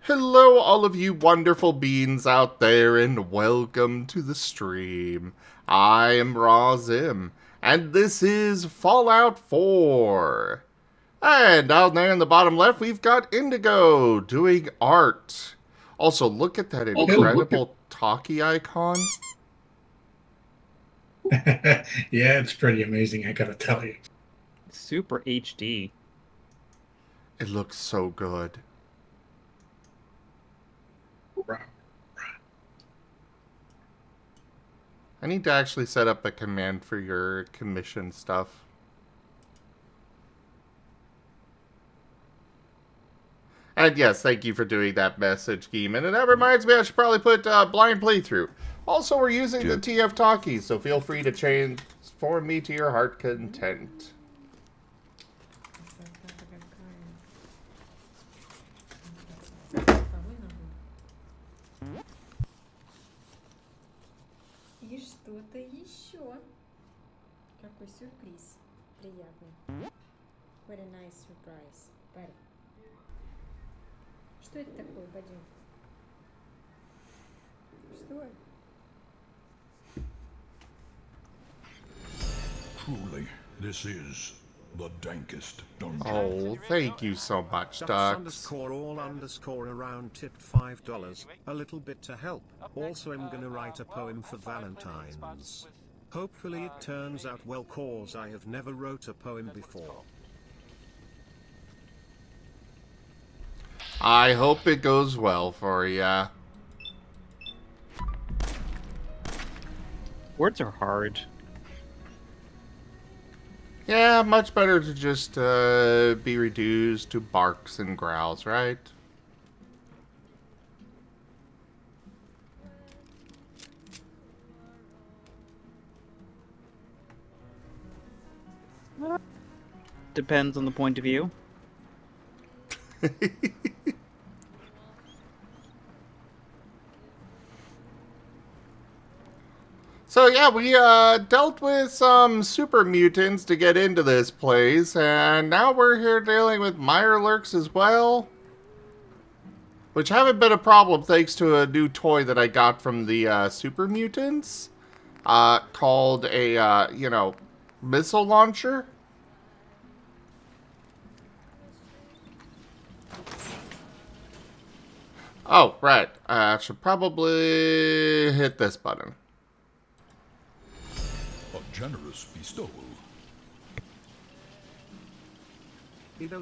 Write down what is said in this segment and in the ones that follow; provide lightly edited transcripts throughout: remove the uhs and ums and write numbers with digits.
Hello, all of you wonderful beings out there, and welcome to the stream. I am Razim, and this is Fallout 4. And down there in the bottom left, we've got Indigo doing art. Also, look at that incredible talkie icon. Yeah, it's pretty amazing, I gotta tell you. Super HD. It looks so good. I need to actually set up a command for your commission stuff. And yes, thank you for doing that message, Geeman. And that reminds me, I should probably put blind playthrough. Also, we're using the TF talkies, so feel free to transform me to your heart content. И что-то еще. Какой сюрприз. Приятный. What a nice surprise. Very. Что это такое, Бадю? Что? Truly, this is the dankest dungeon. Oh, thank you so much, Ducks. _all_around tipped $5. A little bit to help. Also, I'm gonna write a poem for Valentine's. Hopefully it turns out well, cause I have never wrote a poem before. I hope it goes well for ya. Words are hard. Yeah, much better to just be reduced to barks and growls, right? Depends on the point of view. So yeah, we dealt with some super mutants to get into this place, and now we're here dealing with Mirelurks as well. Which haven't been a problem thanks to a new toy that I got from the Super Mutants. Called a, missile launcher. Oh, right. I should probably hit this button. A generous bestowal.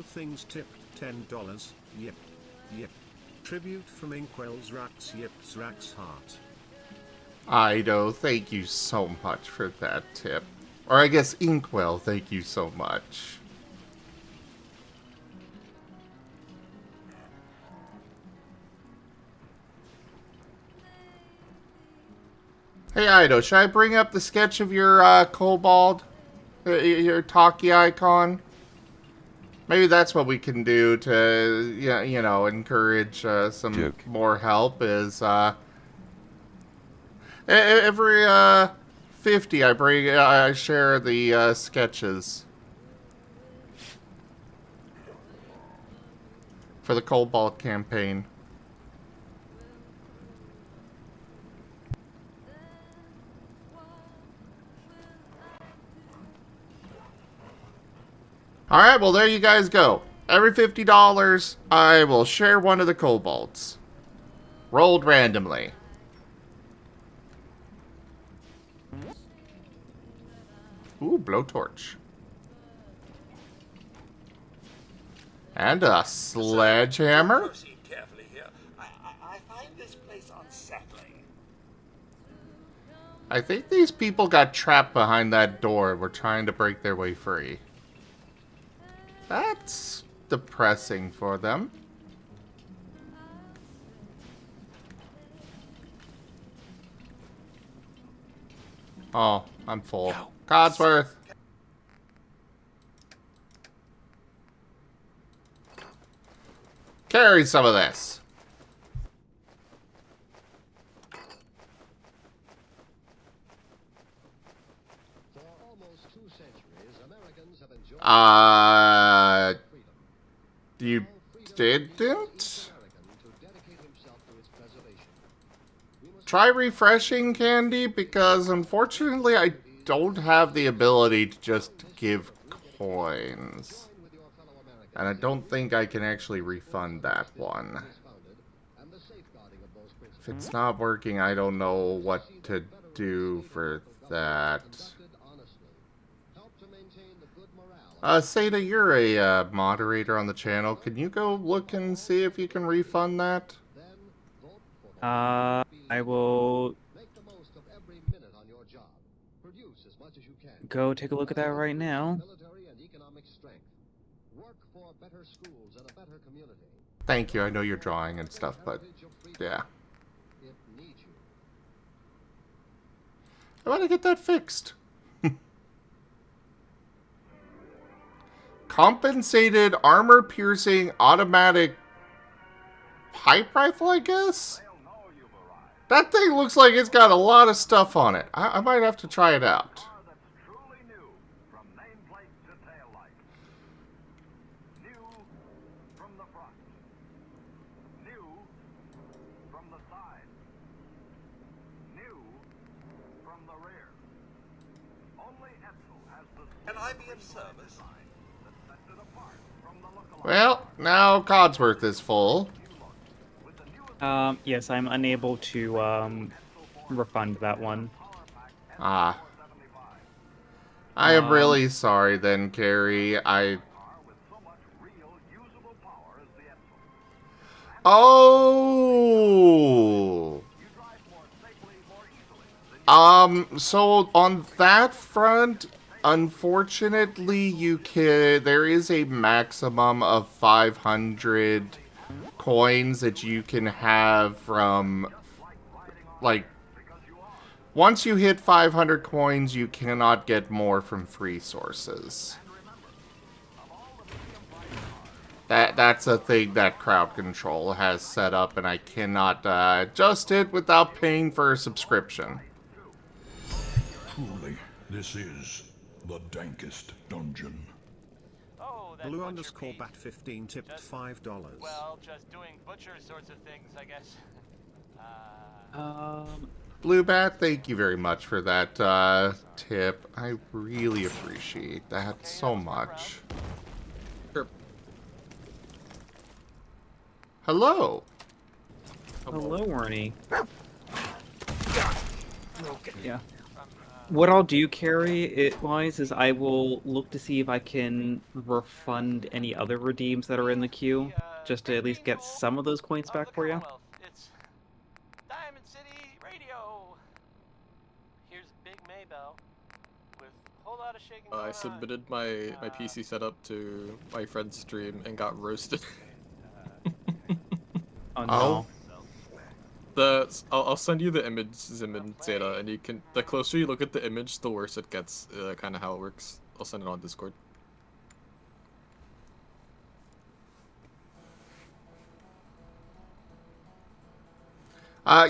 Things tipped $10. Yep. Tribute from Inkwell's Rax Yips Rax Heart. Ido, thank you so much for that tip. Or I guess Inkwell, thank you so much. Hey Ido, should I bring up the sketch of your kobold? Your talkie icon? Maybe that's what we can do to, encourage some more help is, every 50 I share the sketches for the Cobalt campaign. Alright, well there you guys go. Every $50, I will share one of the kobolds. Rolled randomly. Ooh, blowtorch. And a sledgehammer. Proceed carefully here. I find this place unsettling. I think these people got trapped behind that door and were trying to break their way free. That's depressing for them. Oh, I'm full. Codsworth. Carry some of this. You didn't? try refreshing Candy, because unfortunately I don't have the ability to just give coins. And I don't think I can actually refund that one. If it's not working, I don't know what to do for that. Seda, you're a moderator on the channel. Can you go look and see if you can refund that? I will go take a look at that right now. Thank you. I know you're drawing and stuff, but yeah. I want to get that fixed. Compensated armor-piercing automatic pipe rifle, I guess? That thing looks like it's got a lot of stuff on it. I might have to try it out. Can I be of service? Well, now Codsworth is full. Yes, I'm unable to refund that one. Ah. I am really sorry then, Carrie. Oh! So on that front, unfortunately, there is a maximum of 500 coins that you can have from, like, once you hit 500 coins, you cannot get more from free sources. That's a thing that crowd control has set up, and I cannot adjust it without paying for a subscription. Truly, this is the dankest dungeon. Oh, that Blue butcher underscore beef. bat 15 tipped Just- $5. Well, just doing butcher sorts of things, I guess. Blue Bat, thank you very much for that tip. I really appreciate that so much. Sure. Hello. Hello, Ernie. Yeah. What I'll do, Carrie, wise, is I will look to see if I can refund any other redeems that are in the queue, just to at least get some of those coins back for you. It's Diamond City Radio. Here's Big Maybell with a whole lot of shaking going I on. submitted my PC setup to my friend's stream and got roasted. Oh no. I'll send you the image, Zimin Zeta, and you can. The closer you look at the image, the worse it gets. Kind of how it works. I'll send it on Discord.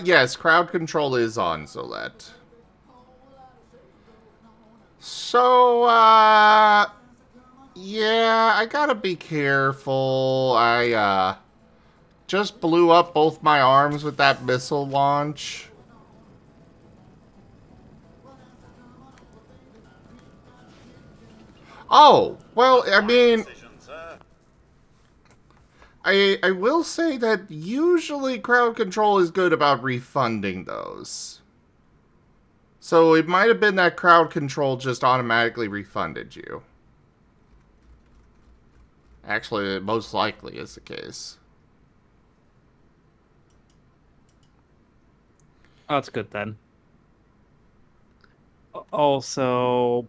Yes, crowd control is on, Zolette. So, yeah, I gotta be careful. I, just blew up both my arms with that missile launch. Oh, well, I mean, I will say that usually crowd control is good about refunding those. So it might have been that crowd control just automatically refunded you. Actually, it most likely is the case. Oh, that's good then. Also,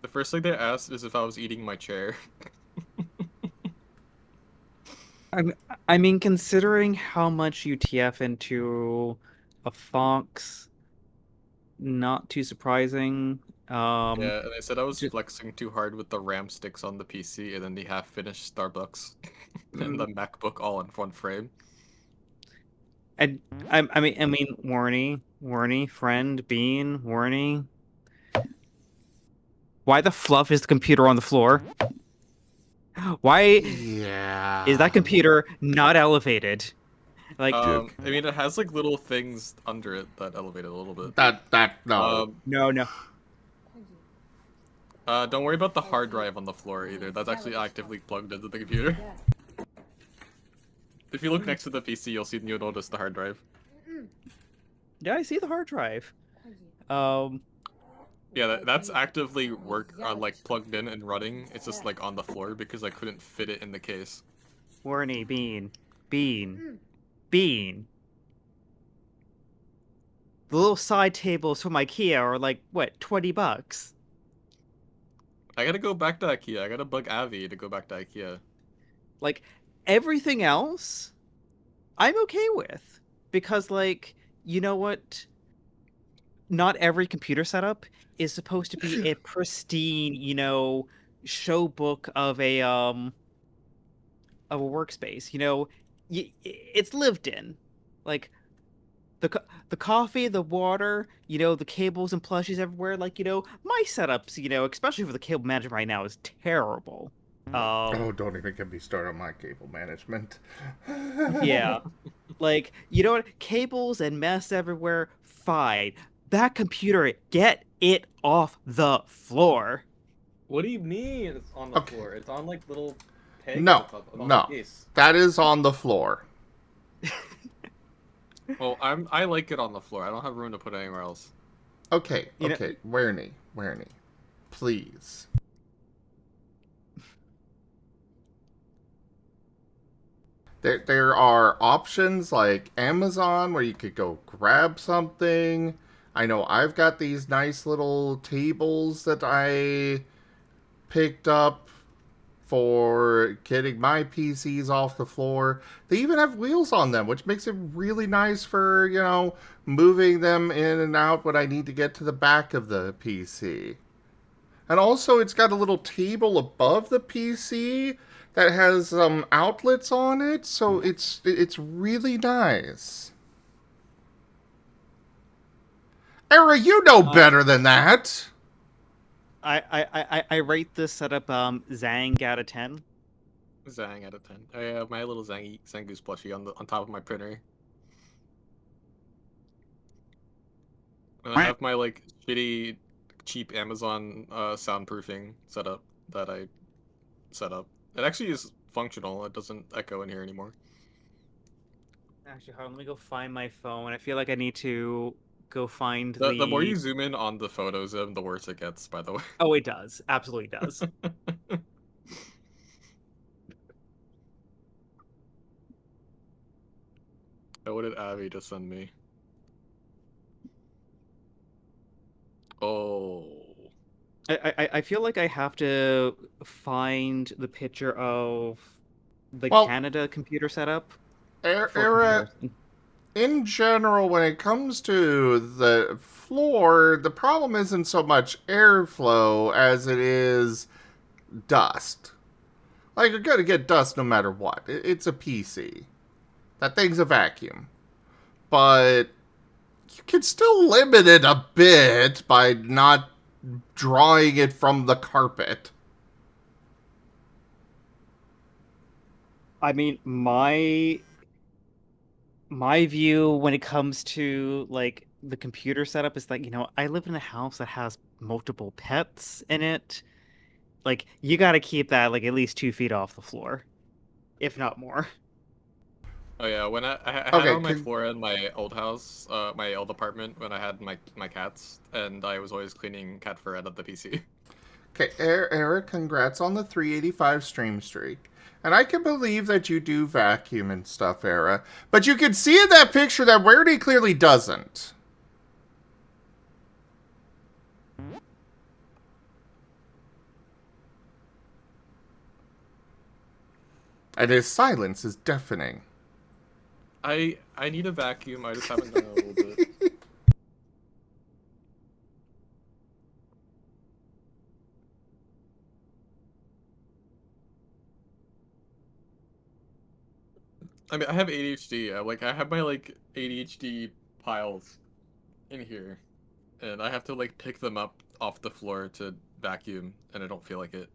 The first thing they asked is if I was eating my chair. I mean, considering how much you TF into a Fox, not too surprising. Yeah, and they said I was ju- flexing too hard with the RAM sticks on the PC and then the half-finished Starbucks and the MacBook all in one frame. I mean, Warney, friend, Bean, Warney. Why the fluff is the computer on the floor? Why Yeah. is that computer not elevated? Like, Dude. I mean, it has like little things under it that elevate it a little bit. No. no. Don't worry about the hard drive on the floor either. That's actually actively plugged into the computer. If you look next to the PC, you'll notice the hard drive. Yeah, I see the hard drive. Yeah, that's actively like plugged in and running. It's just like on the floor because I couldn't fit it in the case. Warnie, Bean. The little side tables from IKEA are like, what, $20? I gotta go back to IKEA. I gotta bug Avi to go back to IKEA. Like, everything else, I'm okay with. Because, like, you know what? Not every computer setup is supposed to be a pristine, show book of a workspace. It's lived in. Like, the coffee, the water, the cables and plushies everywhere. Like, my setups, especially for the cable management right now, is terrible. Oh, don't even get me started on my cable management. Yeah. Like, you know what? Cables and mess everywhere, fine. That computer, get it off the floor. What do you mean it's on the floor? It's on like little pegs. No, on no. the case. That is on the floor. Well, I like it on the floor. I don't have room to put it anywhere else. Okay, Warnie, please. There are options like Amazon where you could go grab something. I know I've got these nice little tables that I picked up for getting my PCs off the floor. They even have wheels on them, which makes it really nice for, moving them in and out when I need to get to the back of the PC. And also, it's got a little table above the PC that has outlets on it, so it's really nice. Era, you know better than that. I rate this setup Zang out of 10. Zang out of 10. I have my little Zangoose plushie on top of my printer. And I have my like shitty, cheap Amazon soundproofing setup that I set up. It actually is functional. It doesn't echo in here anymore. Actually, hold on, let me go find my phone. I feel like I need to go find The more you zoom in on the photos, the worse it gets, by the way. Oh, it does. Absolutely does. What did Abby just send me? Oh. I feel like I have to find the picture of the Canada computer setup. Era, in general, when it comes to the floor, the problem isn't so much airflow as it is dust. Like, you're going to get dust no matter what. It's a PC. That thing's a vacuum. But you can still limit it a bit by not drawing it from the carpet. I mean, my view when it comes to like the computer setup is like, I live in a house that has multiple pets in it. Like, you got to keep that like at least 2 feet off the floor, if not more. Oh yeah, when I had on my floor in my old house, my old apartment, when I had my cats, and I was always cleaning cat fur out of the PC. Okay, Eric, congrats on the 385 stream streak. And I can believe that you do vacuum and stuff, Era. But you can see in that picture that Rarity clearly doesn't. And his silence is deafening. I need a vacuum, I just haven't done it a little bit. I mean, I have ADHD. I have my like ADHD piles in here, and I have to like pick them up off the floor to vacuum, and I don't feel like it.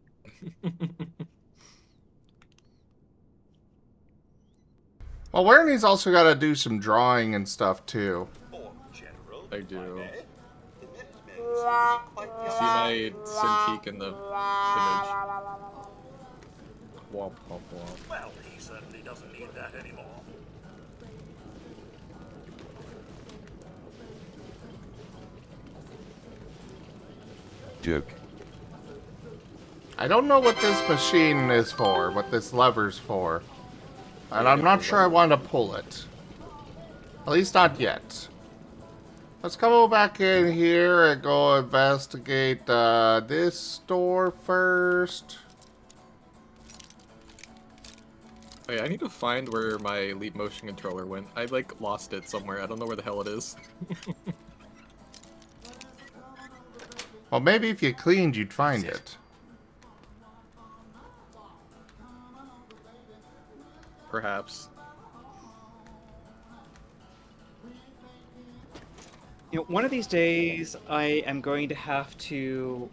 Well, Wernie's also got to do some drawing and stuff, too. I do. The Minutemen seem to be quite You see my Cintiq in the image. Womp womp womp. Well, he certainly doesn't need that anymore. Joke. I don't know what this machine is for, what this lever's for. And I'm not sure I want to pull it. At least not yet. Let's go back in here and go investigate this store first. Wait, I need to find where my Leap Motion controller went. I, like, lost it somewhere. I don't know where the hell it is. Well, maybe if you cleaned, you'd find it. Perhaps. You know, one of these days, I am going to have to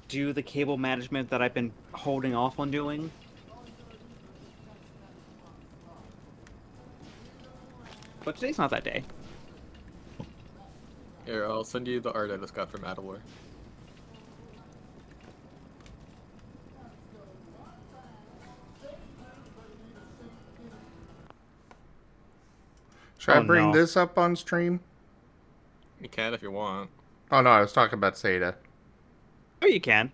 do the cable management that I've been holding off on doing. But today's not that day. Here, I'll send you the art I just got from Adalor. Should I bring this up on stream? You can if you want. Oh no, I was talking about Seda. Oh, you can.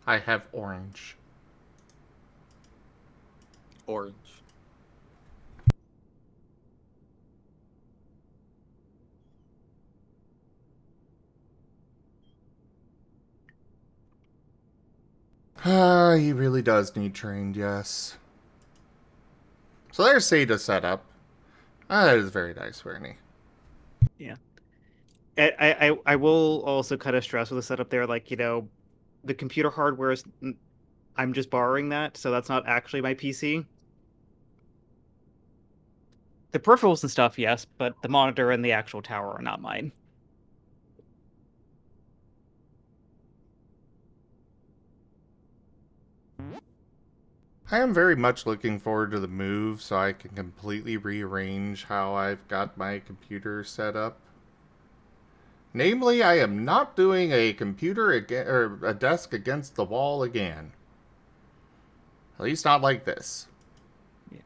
I have orange. Orange. He really does need trained, yes. So there's Seda setup. That is very nice, Bernie. Yeah. I will also kind of stress with the setup there, like, you know, the computer hardware is... I'm just borrowing that, so that's not actually my PC. The peripherals and stuff, yes, but the monitor and the actual tower are not mine. I am very much looking forward to the move so I can completely rearrange how I've got my computer set up. Namely, I am not doing a computer or a desk against the wall again. At least not like this. Yeah.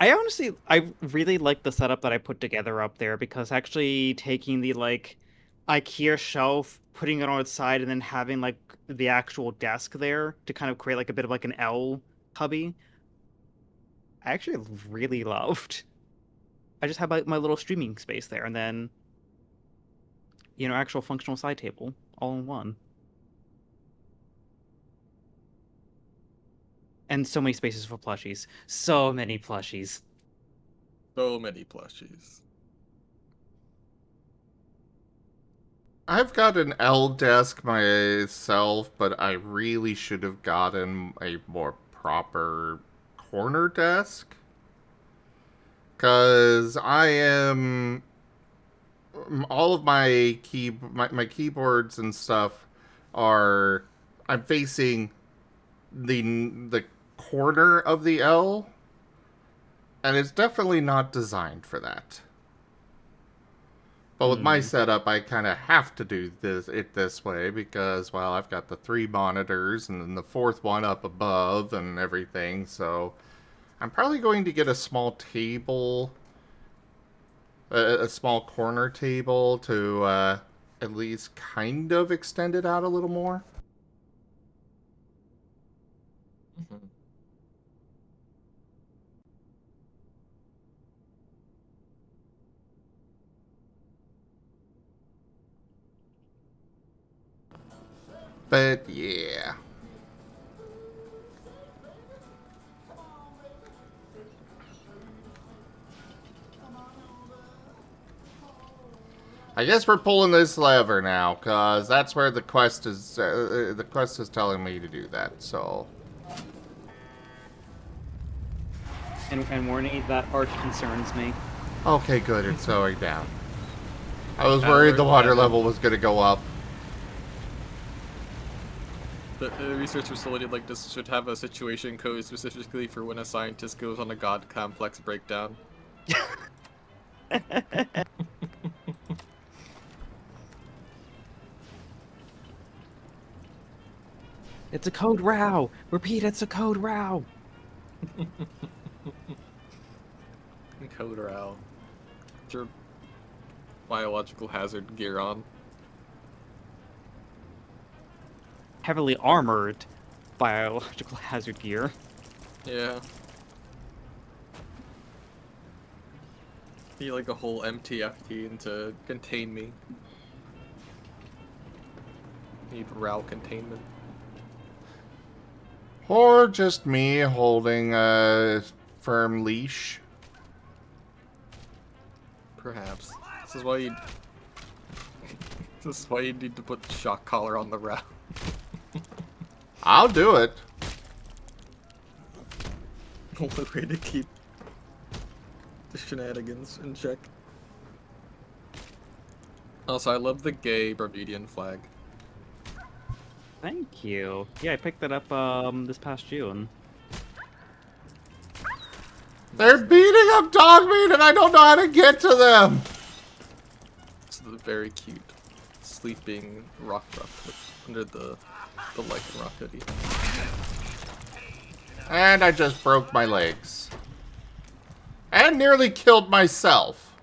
I really like the setup that I put together up there, because actually taking the, like, IKEA shelf, putting it on its side, and then having, like, the actual desk there to kind of create, like, a bit of, like, an L cubby, I actually really loved. I just had my little streaming space there, and then, you know, actual functional side table all in one. And so many spaces for plushies. So many plushies. So many plushies. I've got an L desk myself, but I really should have gotten a more proper corner desk. Because I am... all of my keyboards and stuff are... I'm facing the corner of the L, and it's definitely not designed for that. But with my setup, I kind of have to do this way because, well, I've got the 3 monitors and then the 4th one up above and everything, so I'm probably going to get a small table, a small corner table to at least kind of extend it out a little more. Mm-hmm. But yeah. I guess we're pulling this lever now, cause that's where the quest is. The quest is telling me to do that. So. And Warnie, that arch concerns me. Okay, good. It's going down. I was worried the water level was gonna go up. The research facility like this should have a situation code specifically for when a scientist goes on a god complex breakdown. It's a code row! Repeat, it's a code row! Code row. Get your biological hazard gear on. Heavily armored biological hazard gear. Yeah. Be like a whole MTFT to contain me. Need row containment. Or just me holding a firm leash. Perhaps. This is why you. This is why you need to put the shock collar on the row. I'll do it. Only way to keep the shenanigans in check. Also, I love the gay Bermudian flag. Thank you. Yeah, I picked that up this past June. They're beating up dog meat and I don't know how to get to them. It's the very cute sleeping rock ruff under the lichen rock hoodie. And I just broke my legs. And nearly killed myself.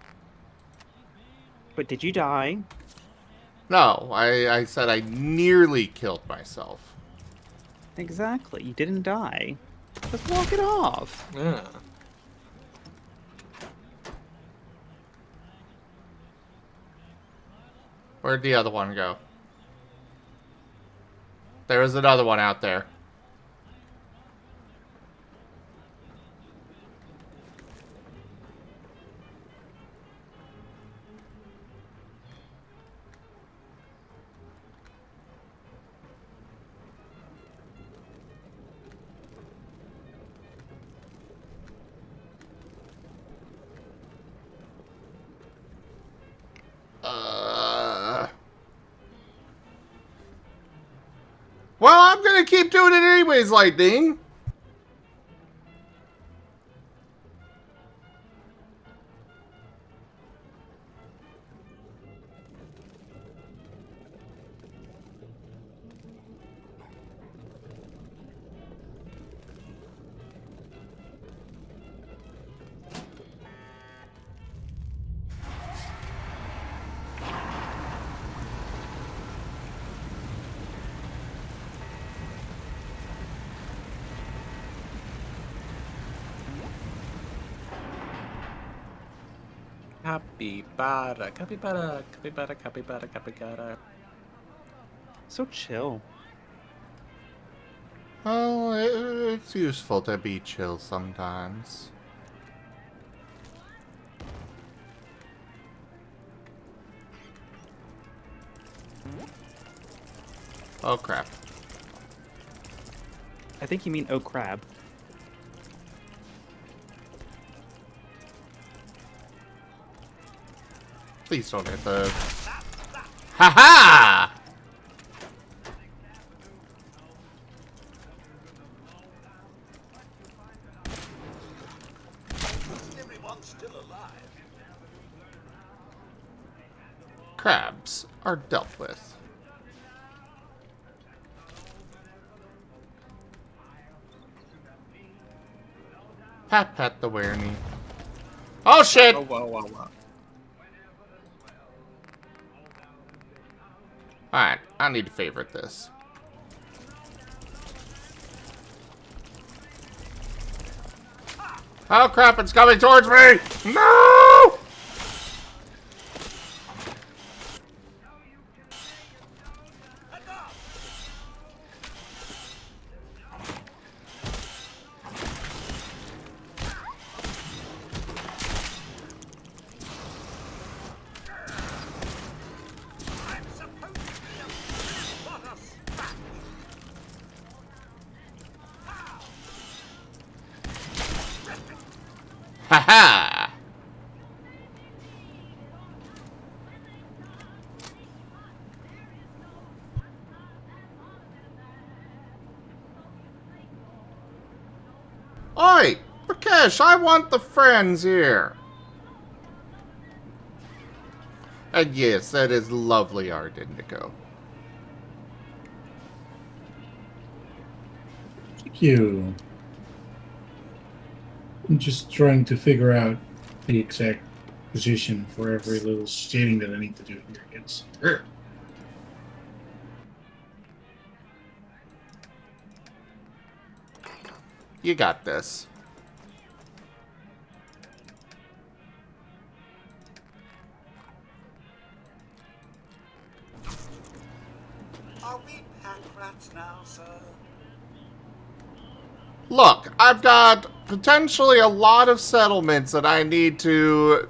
But did you die? No, I said I nearly killed myself. Exactly. You didn't die. Just walk it off. Yeah. Where'd the other one go? There was another one out there. Well, I'm gonna keep doing it anyways, Lightning. Capybara, capybara, capybara, capybara, capybara. So chill. Well, it's useful to be chill sometimes. Oh crap. I think you mean oh crab. Please don't hit the... Ha-ha! Everyone's still alive. Crabs are dealt with. Pat pat the Werny. Oh shit! Oh wow wow wow. Alright, I need to favorite this. Oh crap, it's coming towards me! No! Ha ha! Oi! Rakesh, I want the friends here. And yes, that is lovely art, Indigo. Thank you. I'm just trying to figure out the exact position for every little shading that I need to do here. It's You got this. Are we pack rats now, sir? Look, I've got potentially a lot of settlements that I need to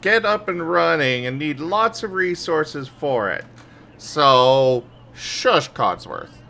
get up and running and need lots of resources for it. So, shush, Codsworth.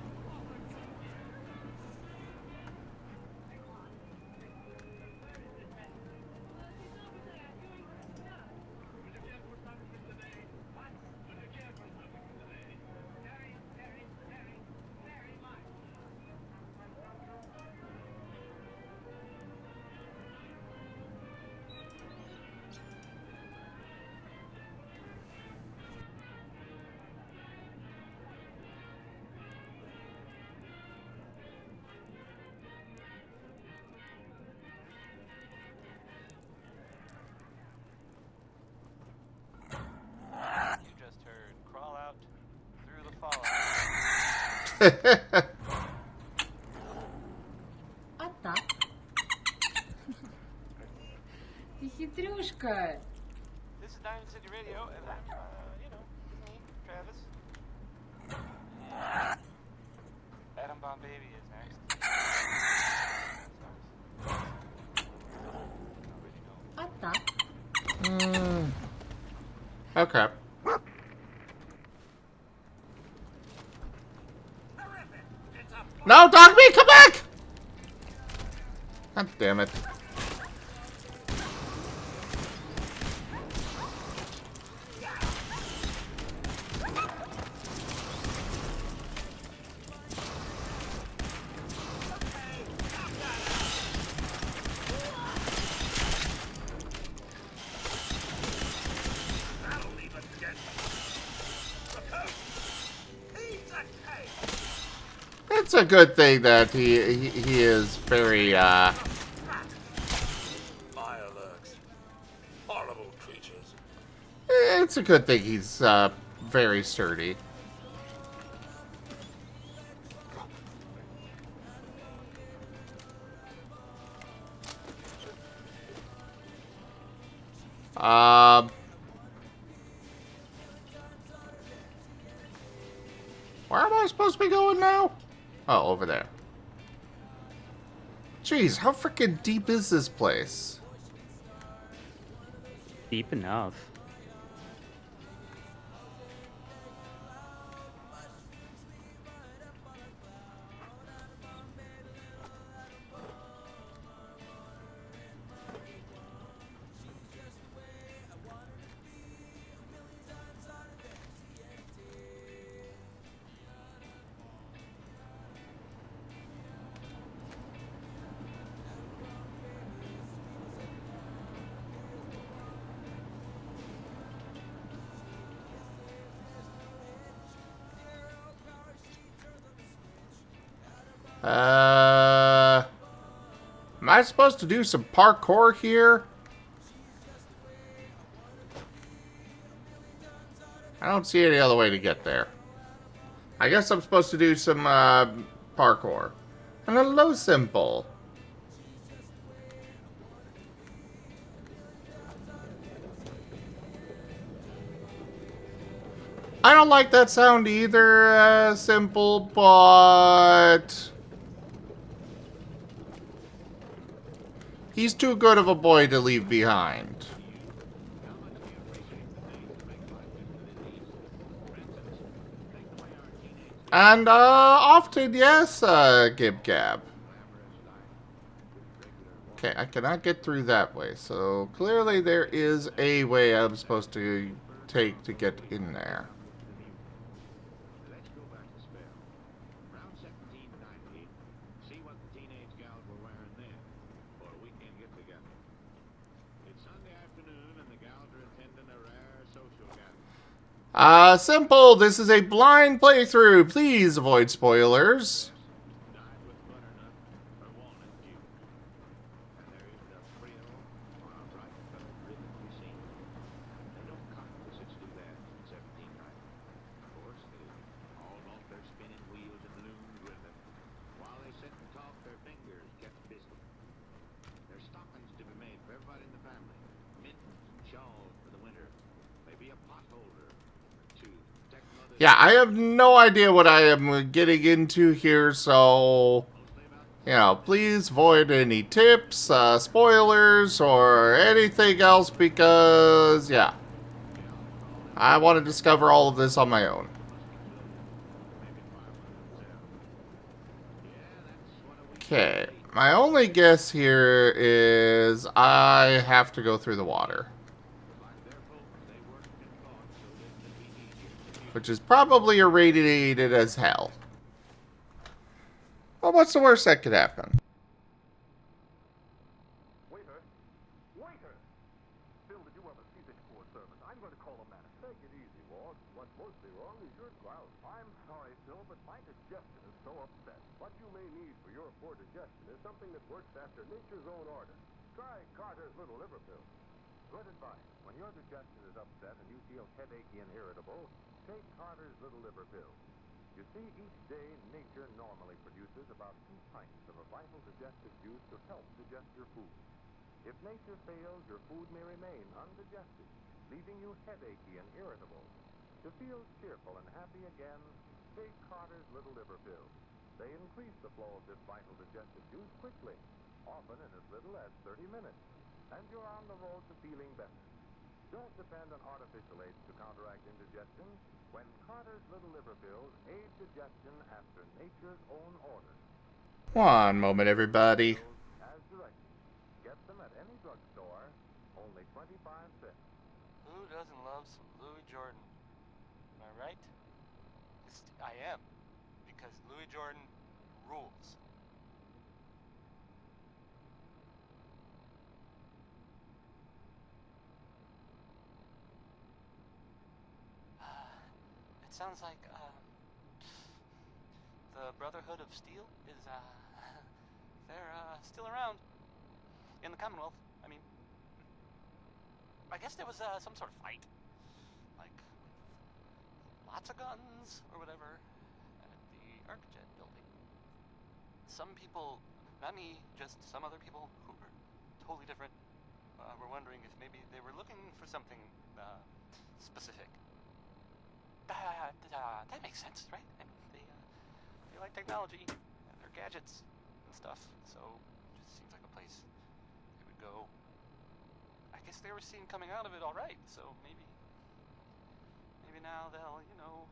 You just heard crawl out through the fallout. А так. Ты хитрюшка. This is Diamond City Radio, and I'm, me, Travis. Atom Bomb Baby is next. А так. Okay. No, Dogmeat, come back! God damn it. It's a good thing that he is very, Mirelurks. Horrible creatures. it's a good thing he's, very sturdy. Where am I supposed to be going now? Oh, over there. Jeez, how freaking deep is this place? Deep enough. Am I supposed to do some parkour here? I don't see any other way to get there. I guess I'm supposed to do some, parkour. And a low simple. I don't like that sound either, simple, but... he's too good of a boy to leave behind. And, often, yes, Gib Gab. Okay, I cannot get through that way, so clearly there is a way I'm supposed to take to get in there. Simple. This is a blind playthrough. Please avoid spoilers. Yeah, I have no idea what I am getting into here, so, you know, please avoid any tips, spoilers, or anything else because, yeah, I want to discover all of this on my own. Okay, my only guess here is I have to go through the water. Which is probably irradiated as hell. Well, what's the worst that could happen? Waiter! Waiter! Bill, did you have a seasick for service? I'm going to call a man. Take it easy, Ward. What's mostly wrong is your grouse. I'm sorry, Phil, but my digestion is so upset. What you may need for your poor digestion is something that works after nature's own order. Try Carter's Little Liver Pill. Good advice. When your digestion is upset and you feel headachy and irritable, take Carter's Little Liver Pill. You see, each day nature normally produces about 2 pints of a vital digestive juice to help digest your food. If nature fails, your food may remain undigested, leaving you headachy and irritable. To feel cheerful and happy again, take Carter's Little Liver Pill. They increase the flow of this vital digestive juice quickly, often in as little as 30 minutes, and you're on the road to feeling better. Don't depend on artificial aids to counteract indigestion when Carter's Little Liver Pills aid digestion after nature's own order. One moment, everybody. As directed. Get them at any drugstore, only 25 cents. Who doesn't love some Louis Jordan? Am I right? I am. Because Louis Jordan rules. It sounds like, the Brotherhood of Steel is, they're, still around. In the Commonwealth, I mean. I guess there was, some sort of fight. Like, with lots of guns, or whatever, at the ArcJet building. Some people, not me, just some other people who were totally different, were wondering if maybe they were looking for something, specific. That makes sense, right? I mean, they like technology and their gadgets and stuff, so it just seems like a place they would go. I guess they were seen coming out of it all right, so maybe now they'll, you know,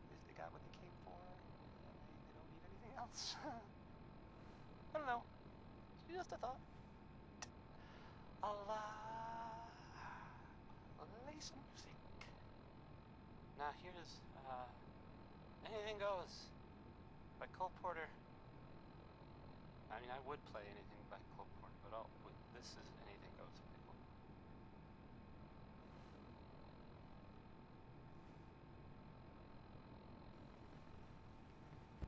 leave if they got what they came for and they don't need anything else. I don't know. It's just a thought. I'll play some music. Now here's Anything Goes by Cole Porter. I mean, I would play anything by Cole Porter, but this is Anything Goes by Cole Porter.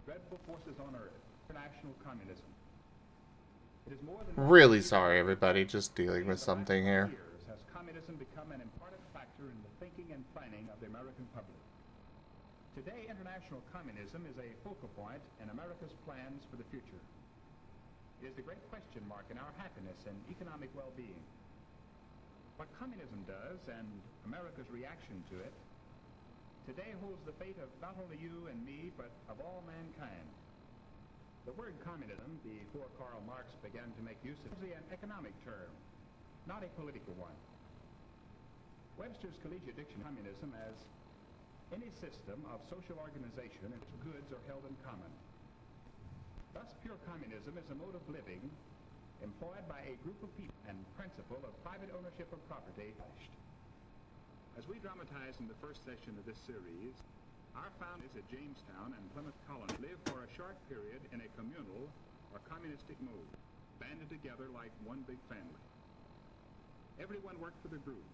Dreadful forces on Earth, international communism. It is more than Really sorry, everybody. Just dealing with something here. years has communism become an important factor in the thinking and planning of the American public. Today, international communism is a focal point in America's plans for the future. It is the great question mark in our happiness and economic well-being. What communism does, and America's reaction to it, today holds the fate of not only you and me, but of all mankind. The word communism, before Karl Marx began to make use of it, is an economic term, not a political one. Webster's Collegiate Dictionary communism as any system of social organization in which goods are held in common. Thus, pure communism is a mode of living employed by a group of people and principle of private ownership of property. As we dramatize in the first session of this series, our founders at Jamestown and Plymouth Colony lived for a short period in a communal or communistic mode, banded together like one big family. Everyone worked for the group,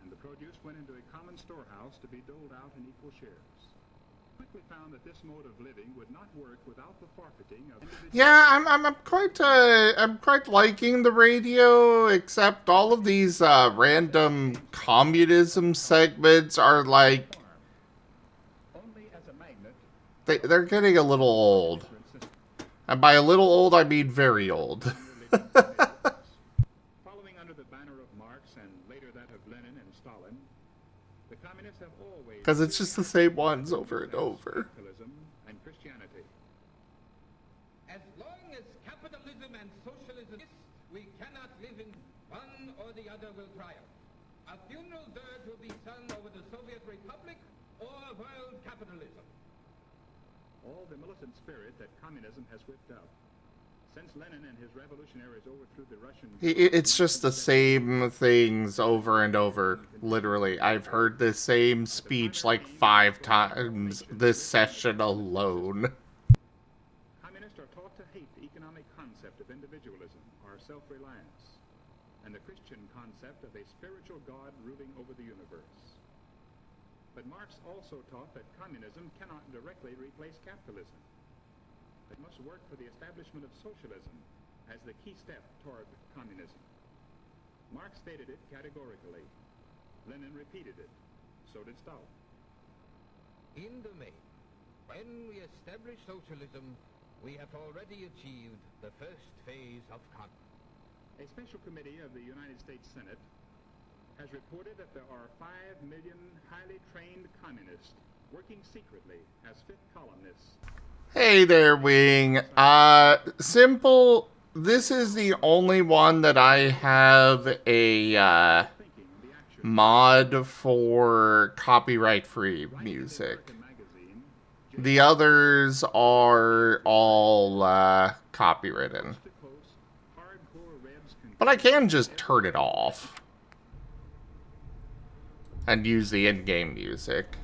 and the produce went into a common storehouse to be doled out in equal shares. Quickly found that this mode of living would not work without the forfeiting of individual. Yeah, I'm quite liking the radio, except all of these random communism segments are like Only as a magnet. they're getting a little old. And by a little old, I mean very old. Following under the banner of Marx and later that of Lenin and Stalin, the communists have always Because it's just the same ones over and over. capitalism and Christianity. As long as capitalism and socialism exist, we cannot live in one or the other will triumph. A funeral dirge will be sung over the Soviet Republic or world capitalism. All the militant spirit that communism has whipped up. Since Lenin and his revolutionaries overthrew the Russian... It's just the same things over and over. Literally, I've heard the same speech like 5 times this session alone. Communists are taught to hate the economic concept of individualism or self-reliance, and the Christian concept of a spiritual God ruling over the universe. But Marx also taught that communism cannot directly replace capitalism. It must work for the establishment of socialism as the key step toward communism. Marx stated it categorically. Lenin repeated it. So did Stalin. In the main, when we establish socialism, we have already achieved the first phase of communism. A special committee of the United States Senate has reported that there are 5 million highly trained communists working secretly as fifth columnists. Hey there, Wing. Simple, this is the only one that I have a, mod for copyright-free music. The others are all, copywritten. But I can just turn it off and use the in-game music.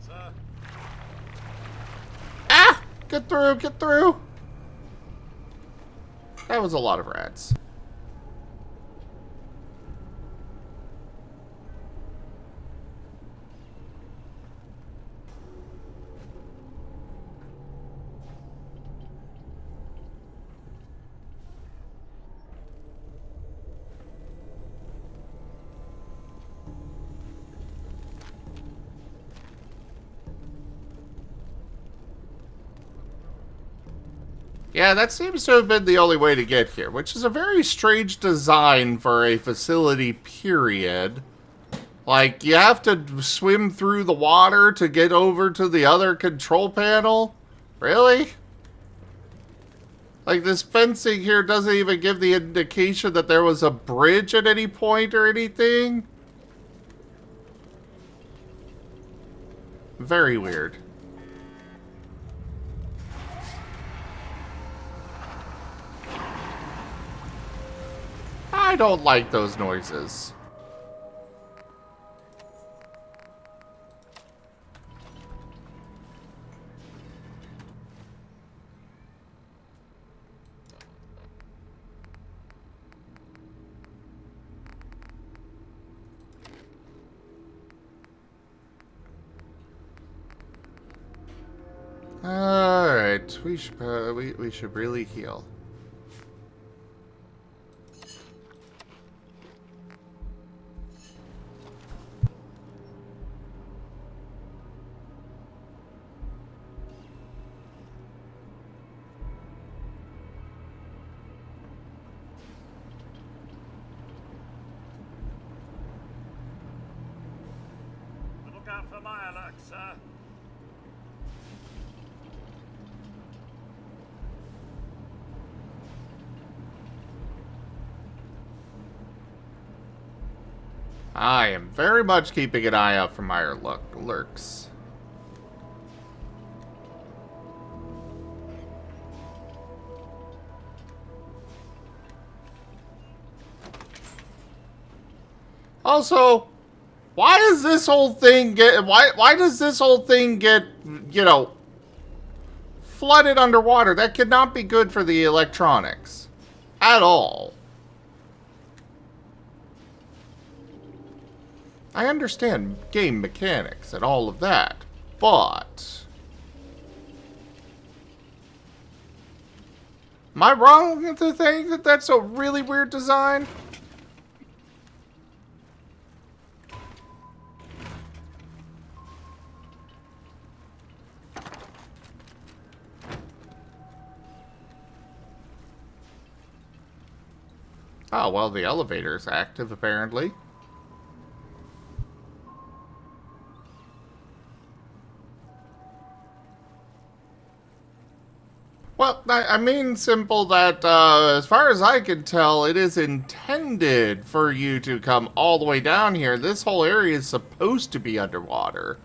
Sir. Ah! Get through, get through! That was a lot of rats. Yeah, that seems to have been the only way to get here, which is a very strange design for a facility, period. Like, you have to swim through the water to get over to the other control panel? Really? Like, this fencing here doesn't even give the indication that there was a bridge at any point or anything? Very weird. I don't like those noises. Alright, we should really heal. Look out for my alert, sir. I am very much keeping an eye out for my lurks. Also, why does this whole thing get why does this whole thing get, you know, flooded underwater? That could not be good for the electronics at all. I understand game mechanics and all of that, but am I wrong to think that that's a really weird design? Oh, well, the elevator's active, apparently. Well, I mean simple that, as far as I can tell, it is intended for you to come all the way down here. This whole area is supposed to be underwater.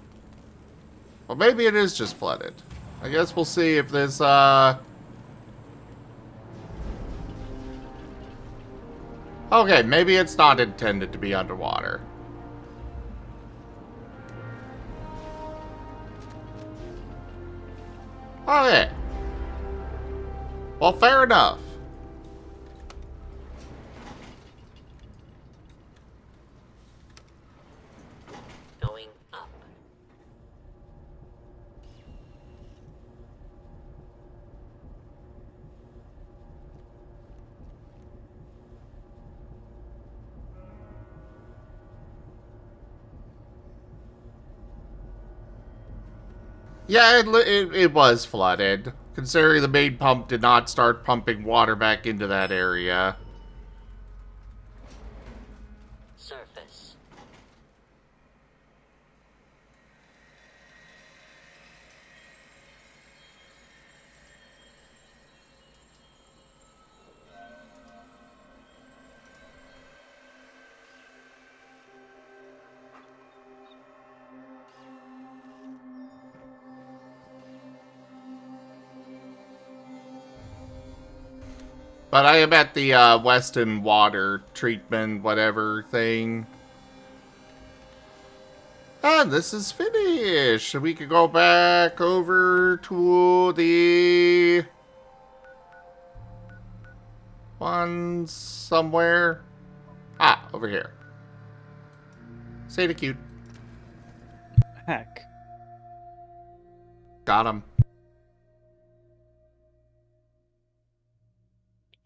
Well, maybe it is just flooded. I guess we'll see if this, okay, maybe it's not intended to be underwater. Okay. Well, fair enough. Going up. Yeah, it was flooded, considering the main pump did not start pumping water back into that area. Surface. But I am at the Weston water treatment, whatever thing. And this is finished. We could go back over to the one somewhere. Ah, over here. Say it cute. Heck. Got him.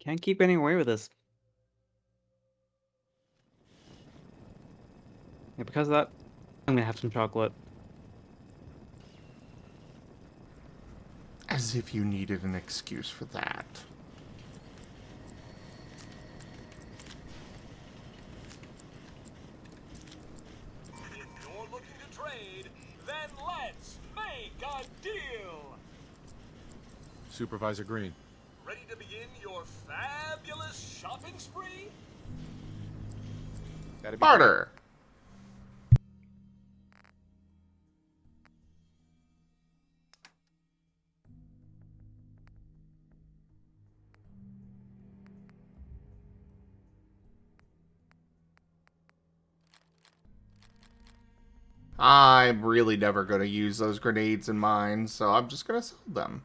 Can't keep getting away with this. Yeah, because of that, I'm gonna have some chocolate. As if you needed an excuse for that. If you're looking to trade, then let's make a deal. Supervisor Green. Ready to begin your fabulous shopping spree? Barter. I'm really never going to use those grenades in mine, so I'm just going to sell them.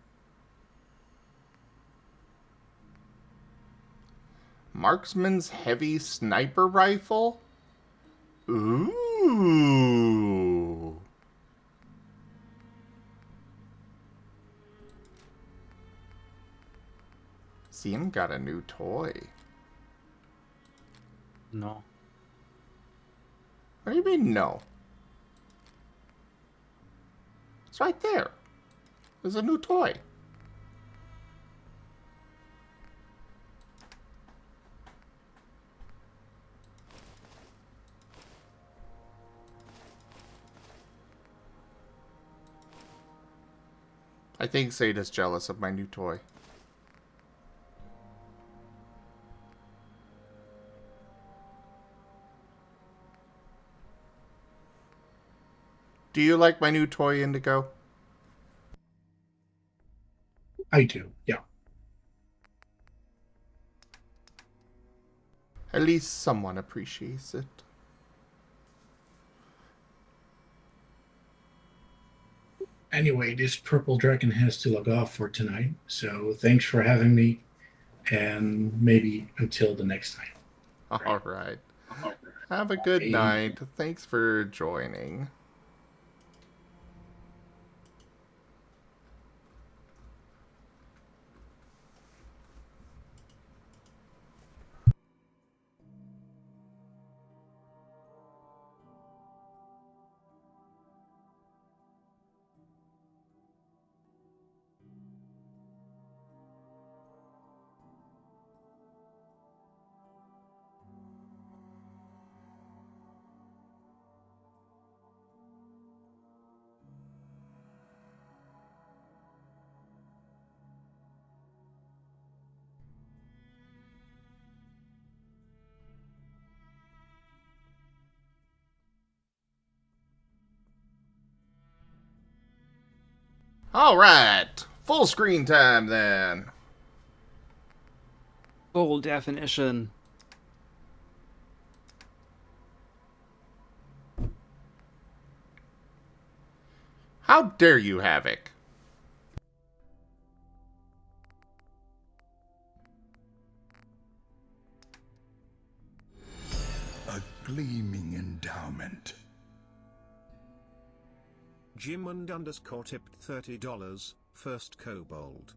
Marksman's heavy sniper rifle? Ooh. Sim got a new toy. No. What do you mean, no? It's right there. There's a new toy. I think Sada's jealous of my new toy. Do you like my new toy, Indigo? I do, yeah. At least someone appreciates it. Anyway, this purple dragon has to log off for tonight, so thanks for having me, and maybe until the next time. All right. Have a good night. Thanks for joining. All right. Full screen time then. Full definition. How dare you, Havoc? A gleaming endowment. Jimund _ tipped $30, first kobold.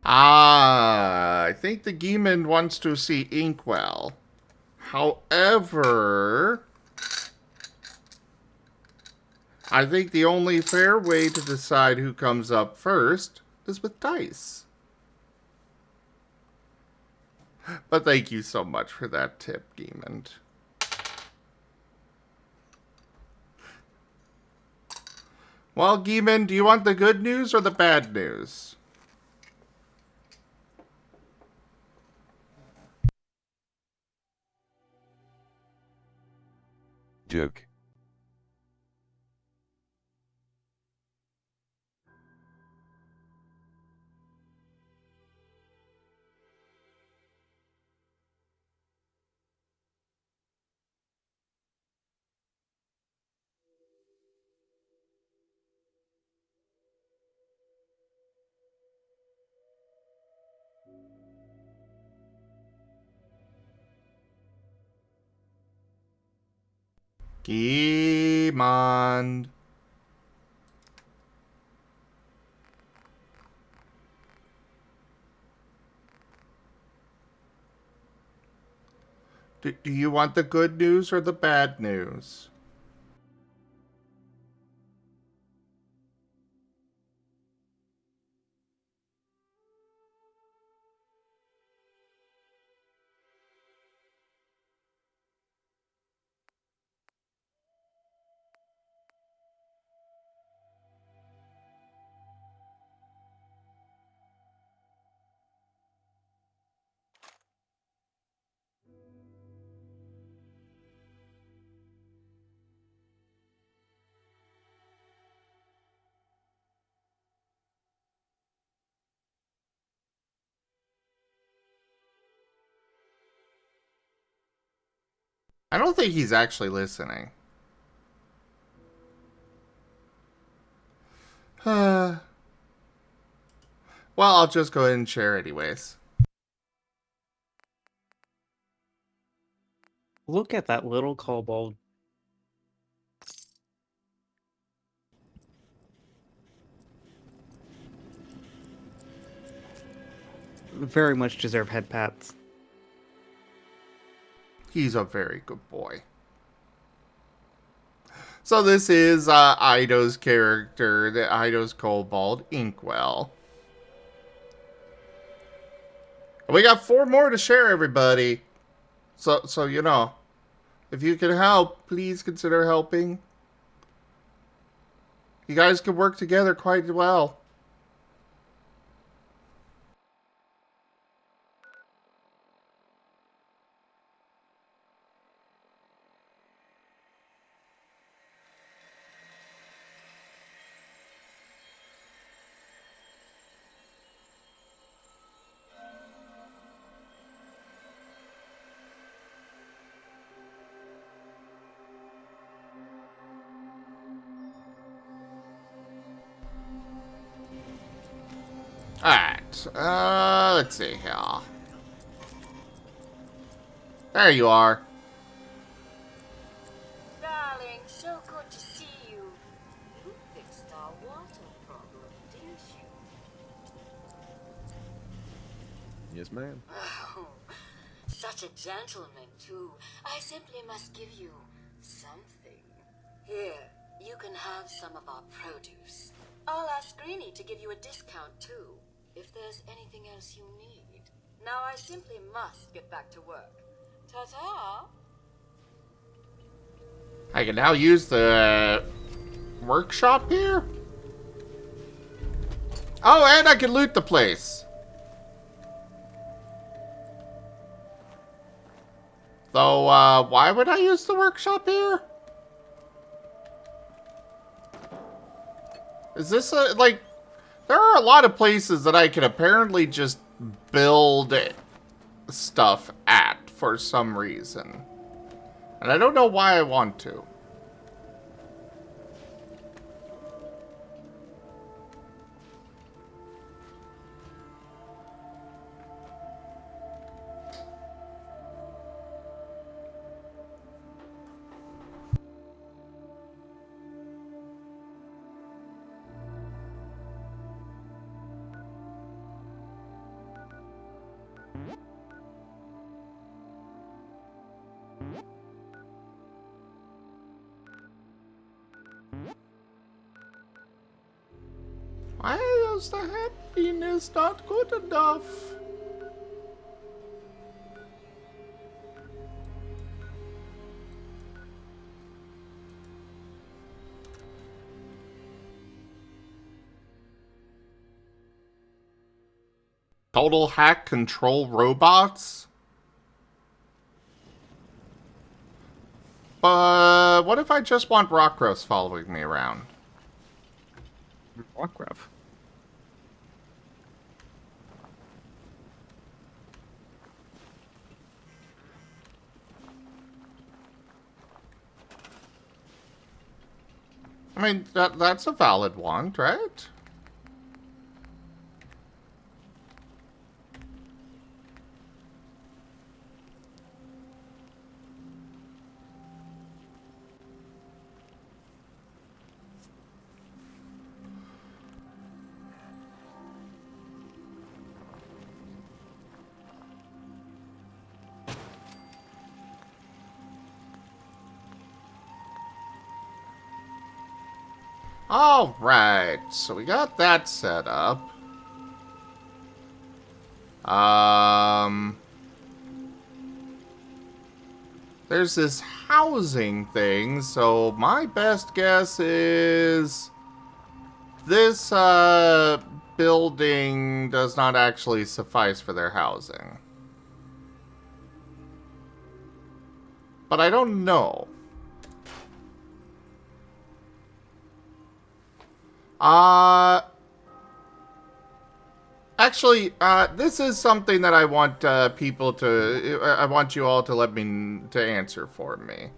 Ah, I think the Geemon wants to see Inkwell. However, I think the only fair way to decide who comes up first is with dice. But thank you so much for that tip, Geemon. Well, Geemon, do you want the good news or the bad news? Joke. Geemon. Do you want the good news or the bad news? I don't think he's actually listening. Well, I'll just go ahead and share anyways. Look at that little kobold. very much deserve head pats. He's a very good boy. So this is Ido's character, the Ido's kobold, Inkwell. We got 4 more to share, everybody. So you know, if you can help, please consider helping. You guys can work together quite well. Alright, let's see here. There you are. Darling, so good to see you. You fixed our water problem, didn't you? Yes, ma'am. Oh, such a gentleman, too. I simply must give you something. Here, you can have some of our produce. I'll ask Greenie to give you a discount, too, if there's anything else you need. Now I simply must get back to work. Ta-ta! I can now use the workshop here? Oh, and I can loot the place. So, why would I use the workshop here? Is this a, like, there are a lot of places that I can apparently just build stuff at for some reason. And I don't know why I want to. Why is the happiness not good enough? Total hack control robots? But what if I just want Rockruffs following me around? Rockruff. I mean, that's a valid want, right? Alright, so we got that set up. There's this housing thing, so my best guess is this, building does not actually suffice for their housing. But I don't know. Actually, this is something that I want people to, I want you all to let me, to answer for me.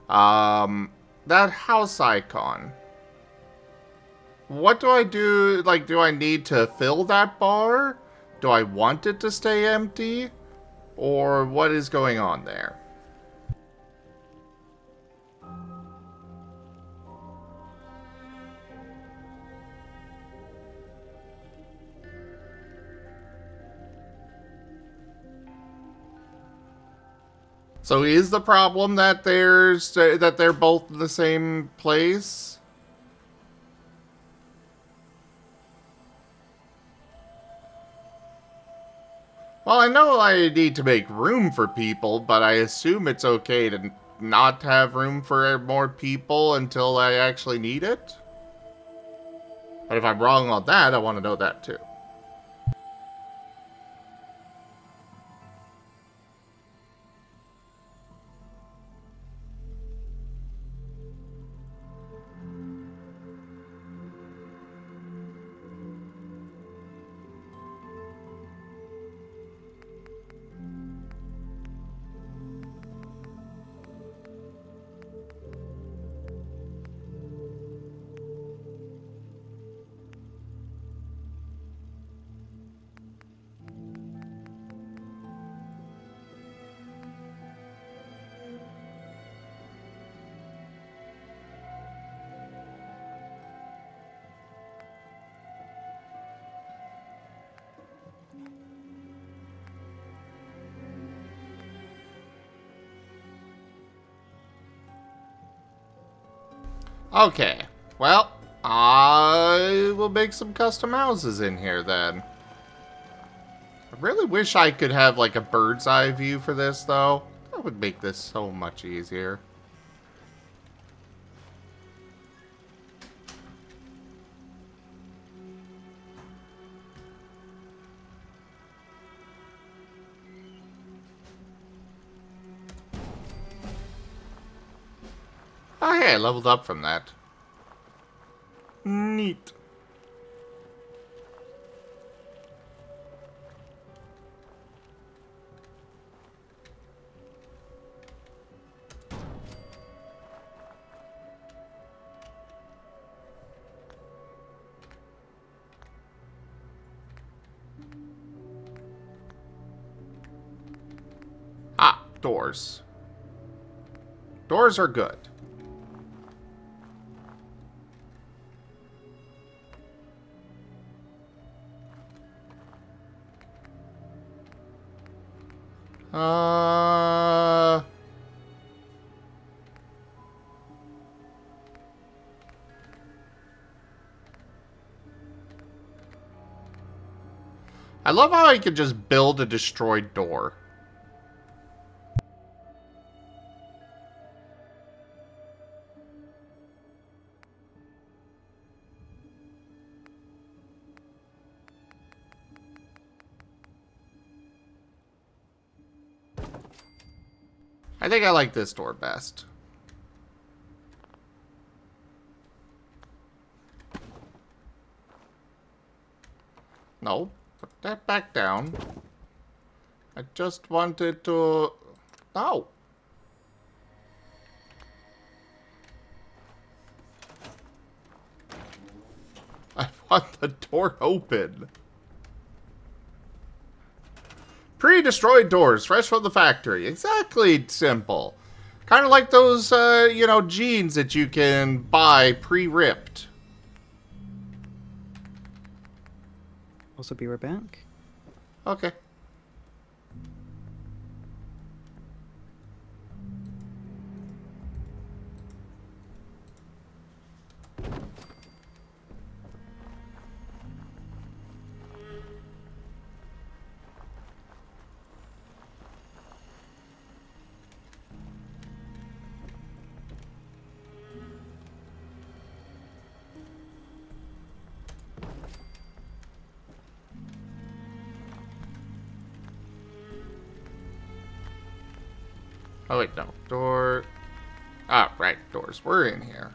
That house icon. What do I do? Like, do I need to fill that bar? Do I want it to stay empty? Or what is going on there? So is the problem that they're both in the same place? Well, I know I need to make room for people, but I assume it's okay to not have room for more people until I actually need it? But if I'm wrong on that, I want to know that too. Okay, well, I will make some custom houses in here then. I really wish I could have like a bird's eye view for this though. That would make this so much easier. Oh hey, I leveled up from that. Neat. Ah, doors. Doors are good. I love how I can just build a destroyed door. I think I like this door best. No, put that back down. I just wanted to... No. I want the door open. Pre-destroyed doors, fresh from the factory. Exactly, simple. Kind of like those, you know, jeans that you can buy pre-ripped. Also, be right back. Okay. Oh wait, no. Door... Ah, right. Doors were in here.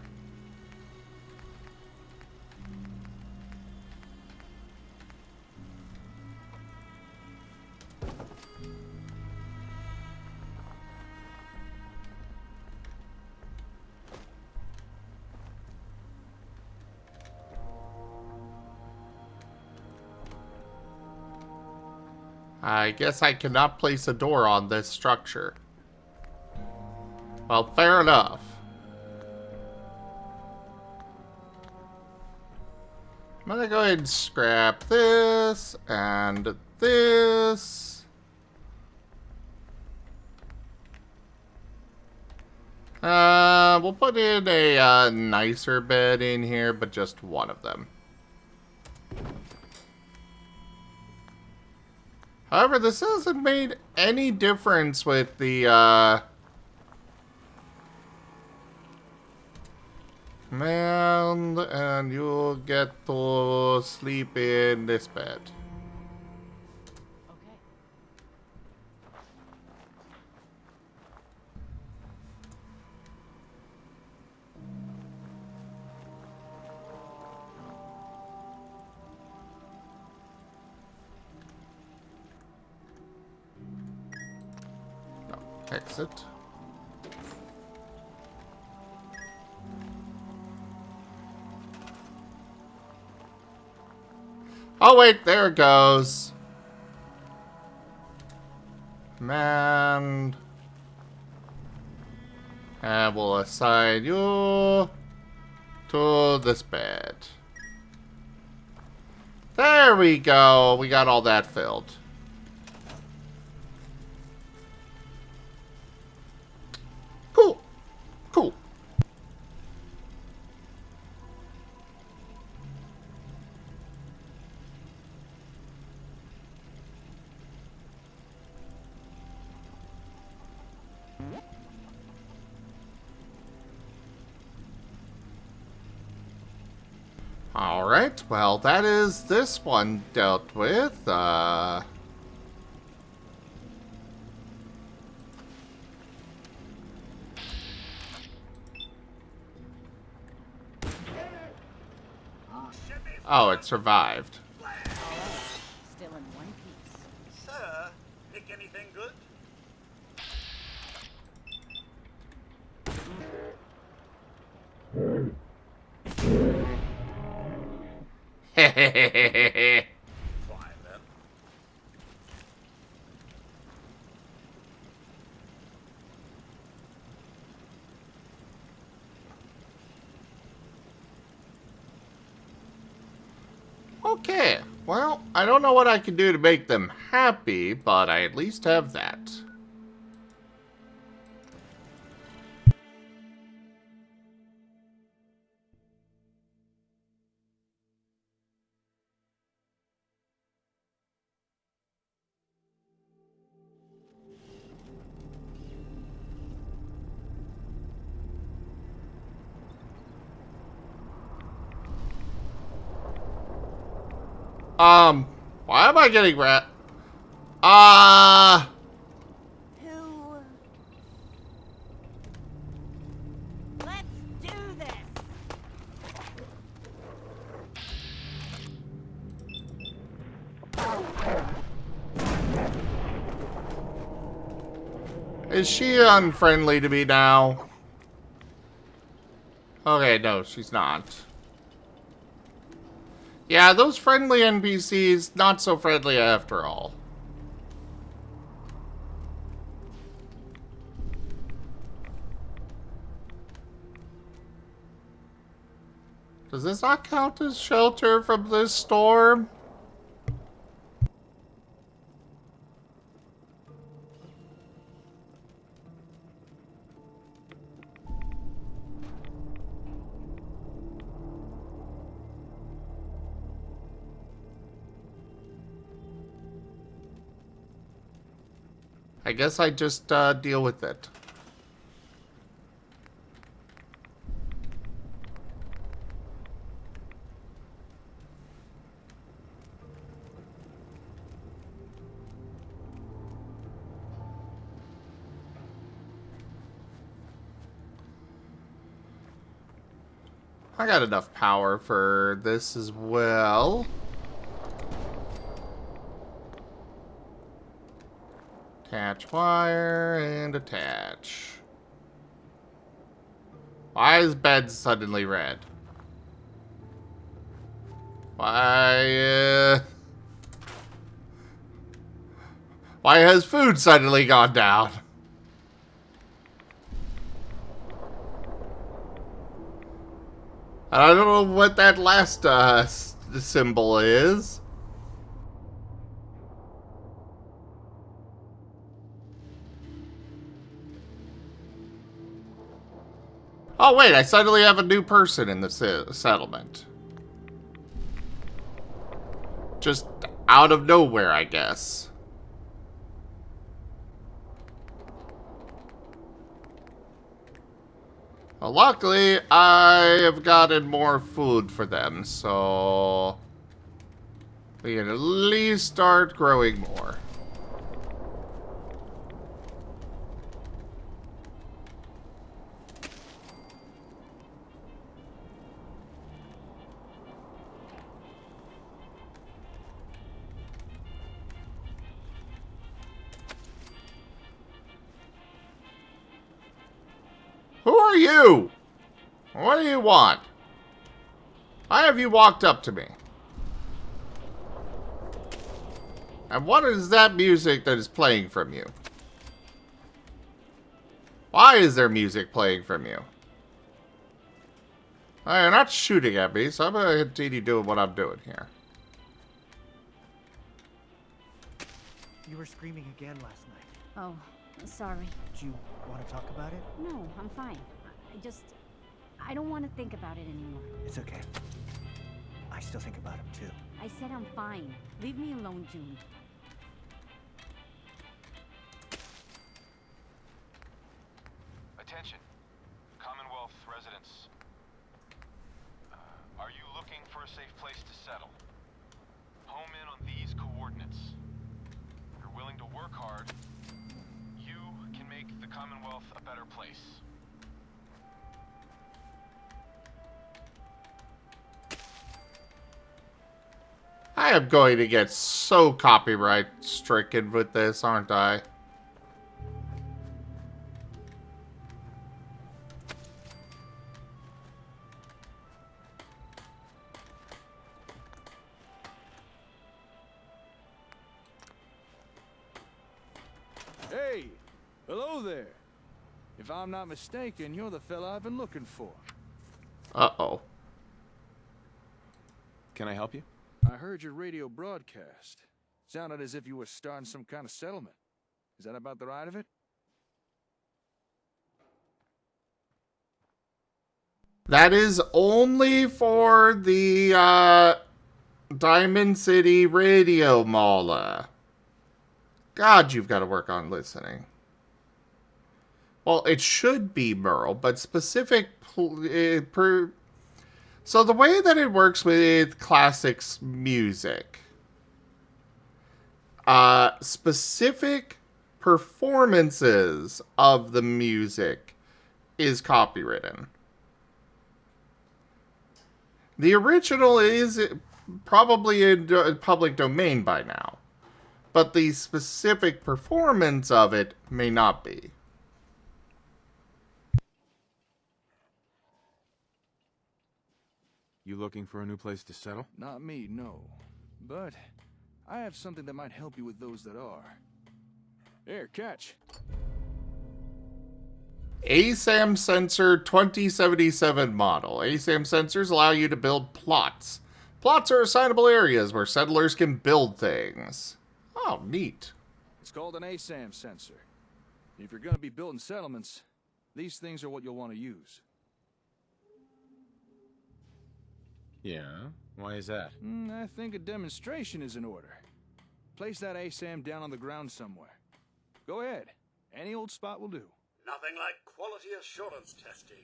I guess I cannot place a door on this structure. Well, fair enough. I'm gonna go ahead and scrap this and this. We'll put in a nicer bed in here, but just one of them. However, this hasn't made any difference with the, man, and you'll get to sleep in this bed. Exit. Oh wait, there it goes. Man. And we'll assign you to this bed. There we go. We got all that filled. Cool. Cool. Alright, well, that is this one dealt with. Oh, it survived. Still in one piece. Sir, pick anything good? Hehehehe. Fine then. Okay, well, I don't know what I can do to make them happy, but I at least have that. Why am I getting rat? Who? Let's do this. Is she unfriendly to me now? Okay, no, she's not. Yeah, those friendly NPCs, not so friendly after all. Does this not count as shelter from this storm? I guess I just deal with it. I got enough power for this as well. Attach wire and attach. Why is bed suddenly red? Why has food suddenly gone down? I don't know what that last symbol is. Oh, wait, I suddenly have a new person in the settlement. Just out of nowhere, I guess. Well, luckily, I have gotten more food for them, so we can at least start growing more. Who are you? What do you want? Why have you walked up to me? And what is that music that is playing from you? Why is there music playing from you? You're not shooting at me, so I'm going to continue doing what I'm doing here. You were screaming again last night. Oh, sorry. Do you want to talk about it? No, I'm fine. I don't want to think about it anymore. It's okay. I still think about him too. I said I'm fine. Leave me alone, June. Attention, Commonwealth residents. Are you looking for a safe place to settle? Home in on these coordinates. If you're willing to work hard, you can make the Commonwealth a better place. I am going to get so copyright stricken with this, aren't I? Hey, hello there. If I'm not mistaken, you're the fella I've been looking for. Uh-oh. Can I help you? I heard your radio broadcast. Sounded as if you were starting some kind of settlement. Is that about the right of it? That is only for the, Diamond City Radio Mala. God, you've got to work on listening. Well, it should be Merle, but specific so the way that it works with classics music, specific performances of the music is copywritten. The original is probably in public domain by now, but the specific performance of it may not be. You looking for a new place to settle? Not me, no. But I have something that might help you with those that are. Here, catch. ASAM Sensor 2077 model. ASAM sensors allow you to build plots. Plots are assignable areas where settlers can build things. Oh, neat. It's called an ASAM sensor. If you're going to be building settlements, these things are what you'll want to use. Yeah? Why is that? I think a demonstration is in order. Place that ASAM down on the ground somewhere. Go ahead. Any old spot will do. Nothing like quality assurance testing.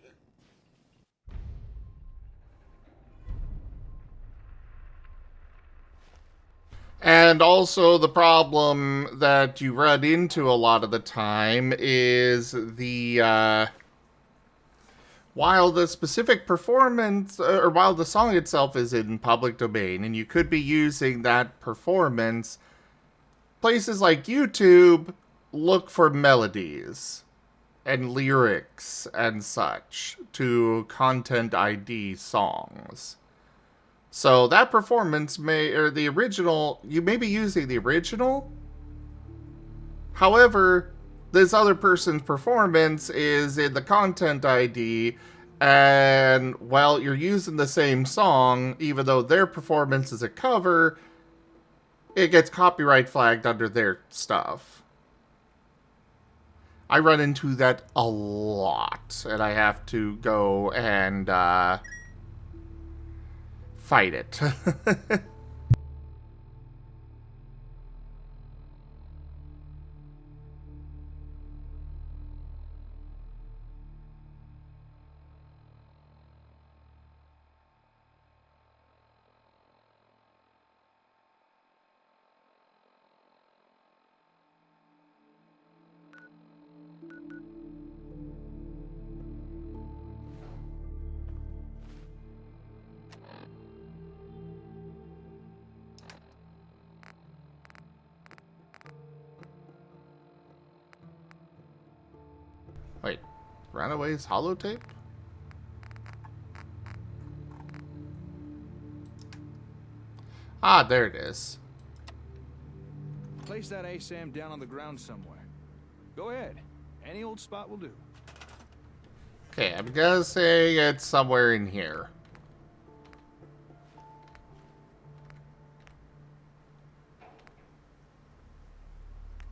And also the problem that you run into a lot of the time is the, while the specific performance, or while the song itself is in public domain, and you could be using that performance, places like YouTube look for melodies and lyrics and such to Content ID songs. So that performance may, or the original, you may be using the original. However, this other person's performance is in the Content ID, and while you're using the same song, even though their performance is a cover, it gets copyright flagged under their stuff. I run into that a lot, and I have to go and fight it. Wait, Runaway's holotape? Ah, there it is. Place that ASAM down on the ground somewhere. Go ahead. Any old spot will do. Okay, I'm guessing it's somewhere in here.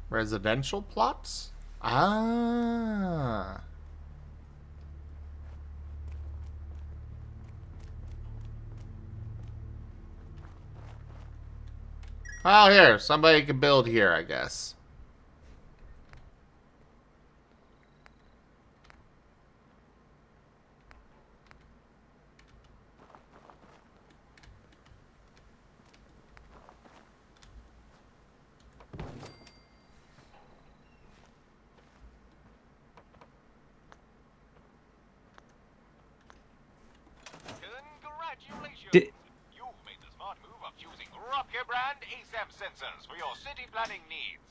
Residential plots? Ah. Oh, here. Somebody can build here, I guess. Congratulations! You've made the smart move of choosing Rocker brand ASAM sensors for your city planning needs.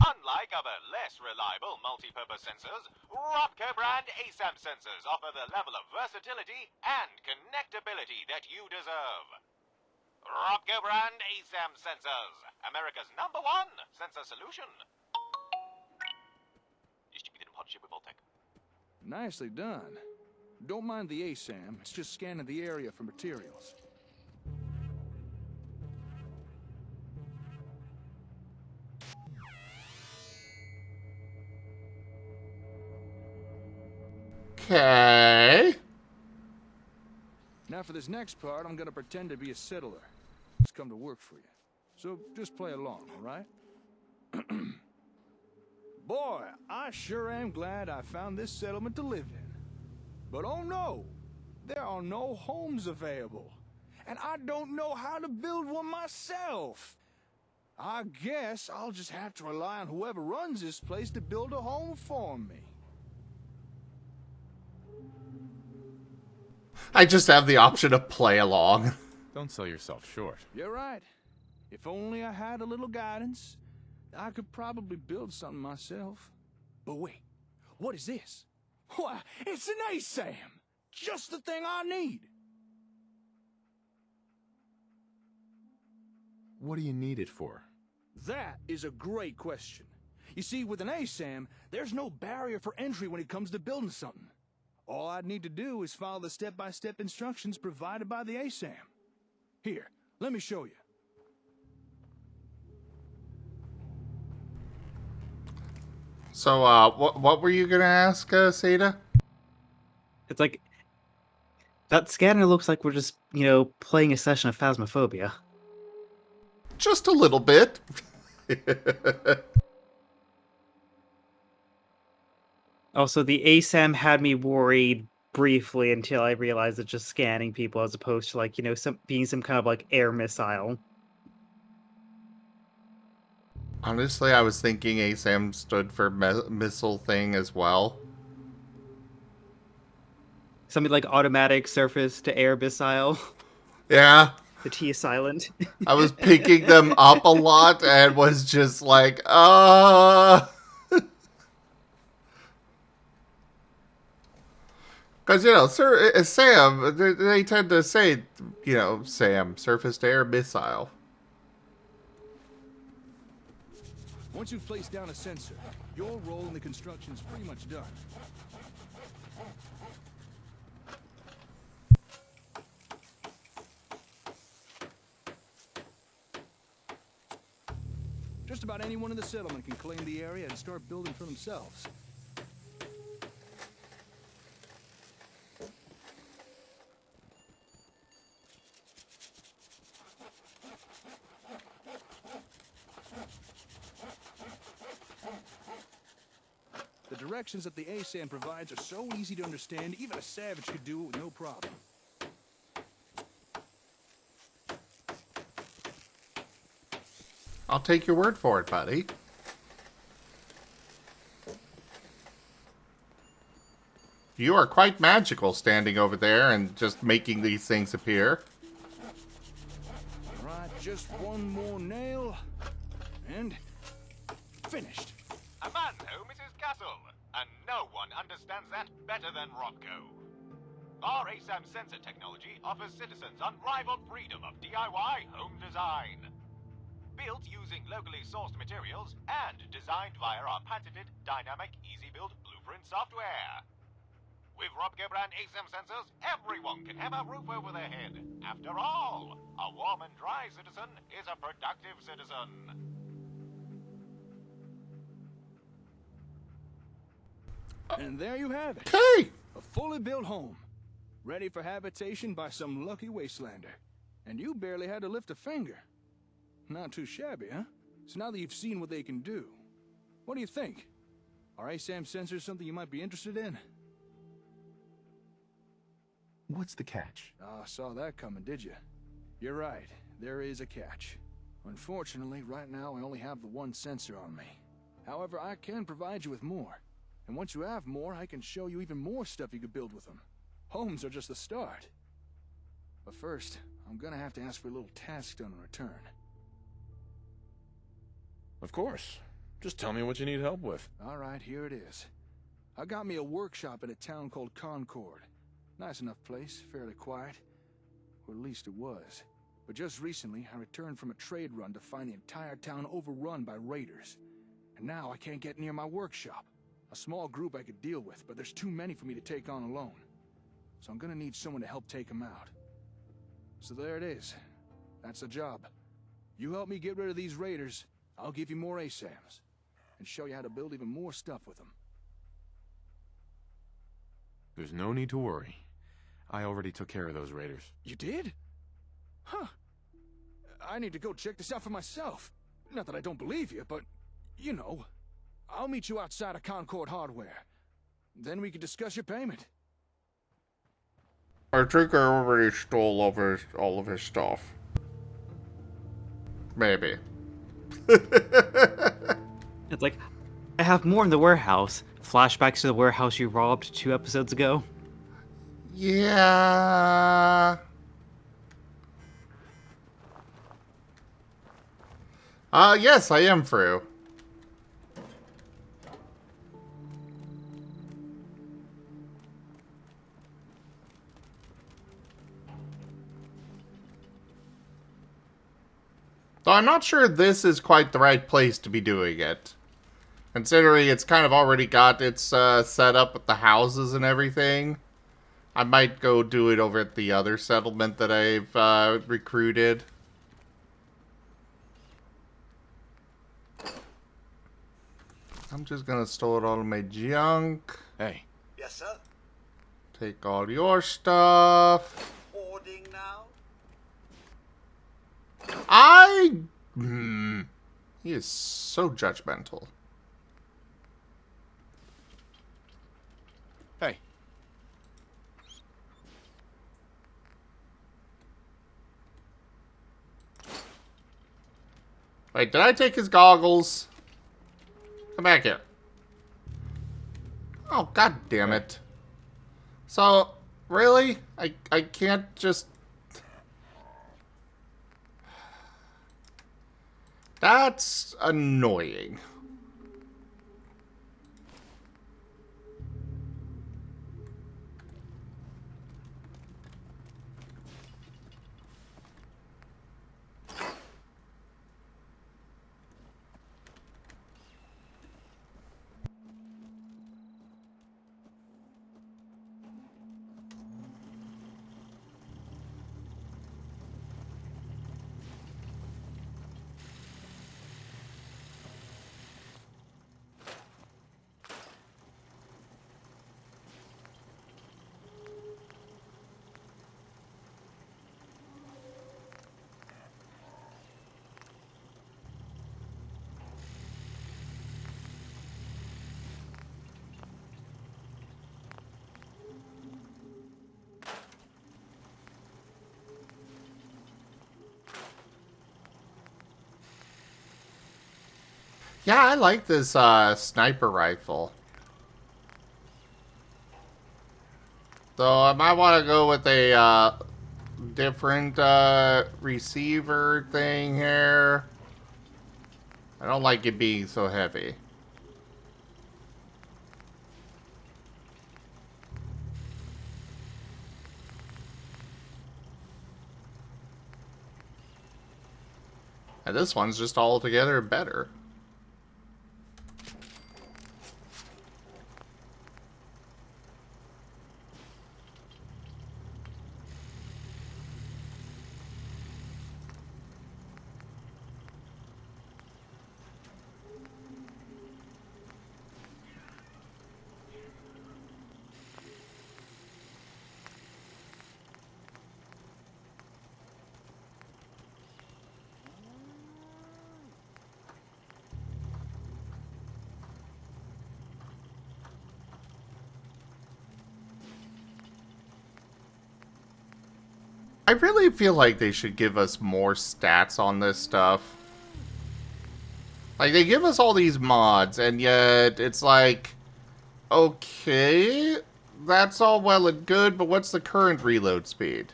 Unlike other less reliable multi-purpose sensors, Rocker brand ASAM sensors offer the level of versatility and connectability that you deserve. Rocker brand ASAM sensors, America's #1 sensor solution. Nicely done. Don't mind the ASAM, it's just scanning the area for materials. Okay. Now for this next part, I'm gonna pretend to be a settler. It's come to work for you. So just play along, alright? Boy, I sure am glad I found this settlement to live in. But oh no, there are no homes available. And I don't know how to build one myself. I guess I'll just have to rely on whoever runs this place to build a home for me. I just have the option to play along. Don't sell yourself short. You're right. If only I had a little guidance, I could probably build something myself. But wait, what is this? Why, it's an ASAM! Just the thing I need! What do you need it for? That is a great question. You see, with an ASAM, there's no barrier for entry when it comes to building something. All I'd need to do is follow the step-by-step instructions provided by the ASAM. Here, let me show you. So, what were you gonna ask, Seda? It's like that scanner looks like we're just, playing a session of Phasmophobia. Just a little bit. Also, the ASAM had me worried briefly until I realized it's just scanning people as opposed to being some kind of air missile. Honestly, I was thinking ASAM stood for missile thing as well. Something like automatic surface to air missile. Yeah. The T is silent. I was picking them up a lot and was just like, Because, SAM, they tend to say, SAM, surface to air missile. Once you've placed down a sensor, your role in the construction is pretty much done. just about anyone in the settlement can claim the area and start building for themselves. The directions that the ASAM provides are so easy to understand, even a savage could do it with no problem. I'll take your word for it, buddy. You are quite magical standing over there and just making these things appear. Right, just one more nail, and finished. A man who, Mrs. Castle, and no one understands that better than Robco. Our ASAM sensor technology offers citizens unrivaled freedom of DIY home design. Built using locally sourced materials and designed via our patented dynamic easy-build blueprint software. With Robco brand ASAM sensors, everyone can have a roof over their head. After all, a warm and dry citizen is a productive citizen. And there you have it. Okay. A fully built home. Ready for habitation by some lucky wastelander. And you barely had to lift a finger. Not too shabby, huh? So now that you've seen what they can do, what do you think? Are ASAM sensors something you might be interested in? What's the catch? Ah, saw that coming, did you? You're right, there is a catch. Unfortunately, right now I only have the one sensor on me. However, I can provide you with more. And once you have more, I can show you even more stuff you could build with them. Homes are just the start. But first, I'm gonna have to ask for a little task done in return. Of course. Just tell me what you need help with. Alright, here it is. I got me a workshop in a town called Concord. Nice enough place, fairly quiet. Or at least it was. But just recently, I returned from a trade run to find the entire town overrun by raiders. And now I can't get near my workshop. A small group I could deal with, but there's too many for me to take on alone. So I'm gonna need someone to help take them out. So there it is. That's the job. You help me get rid of these raiders, I'll give you more ASAMs. And show you how to build even more stuff with them. There's no need to worry. I already took care of those raiders. You did? Huh. I need to go check this out for myself. Not that I don't believe you, but, you know. I'll meet you outside of Concord Hardware. Then we can discuss your payment. I think I already stole all of his stuff. Maybe. It's like, I have more in the warehouse. Flashbacks to the warehouse you robbed 2 episodes ago. Yeah. Yes, I am through. Though I'm not sure this is quite the right place to be doing it. Considering it's kind of already got its set up with the houses and everything. I might go do it over at the other settlement that I've recruited. I'm just gonna store all of my junk. Hey. Yes, sir. Take all your stuff. Hoarding now? He is so judgmental. Hey. Wait, did I take his goggles? Come back here. Oh, god damn it. So, really? I can't just... That's annoying. Yeah, I like this sniper rifle. So I might want to go with a different receiver thing here. I don't like it being so heavy. And this one's just altogether better. I really feel like they should give us more stats on this stuff. Like, they give us all these mods, and yet it's like, okay, that's all well and good, but what's the current reload speed?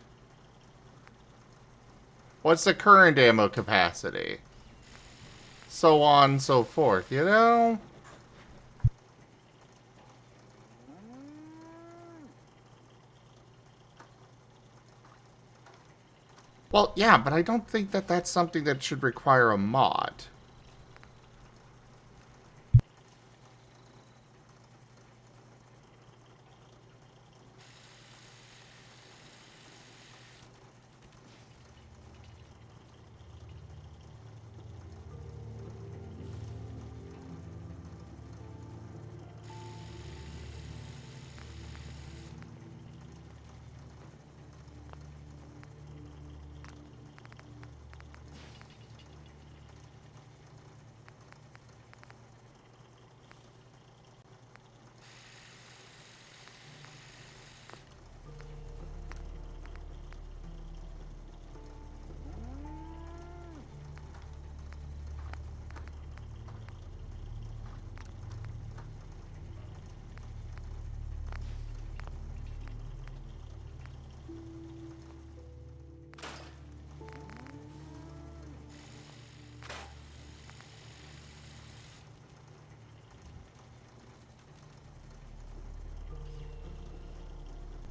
What's the current ammo capacity? So on and so forth, you know? Well, yeah, but I don't think that that's something that should require a mod.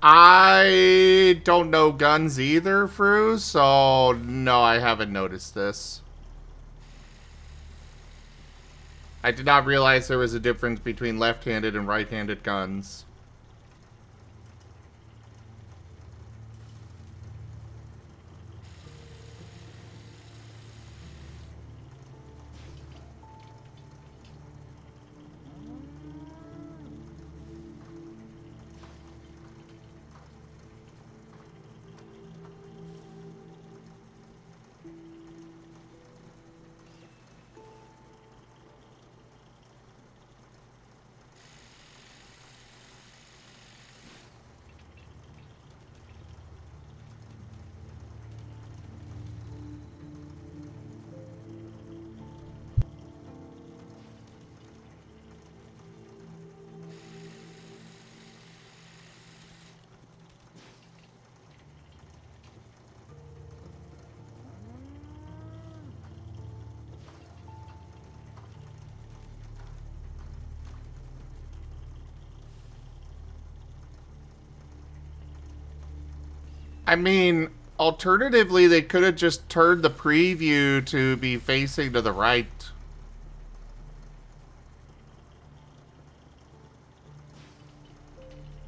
I don't know guns either, Fru, so no, I haven't noticed this. I did not realize there was a difference between left-handed and right-handed guns. I mean, alternatively, they could have just turned the preview to be facing to the right.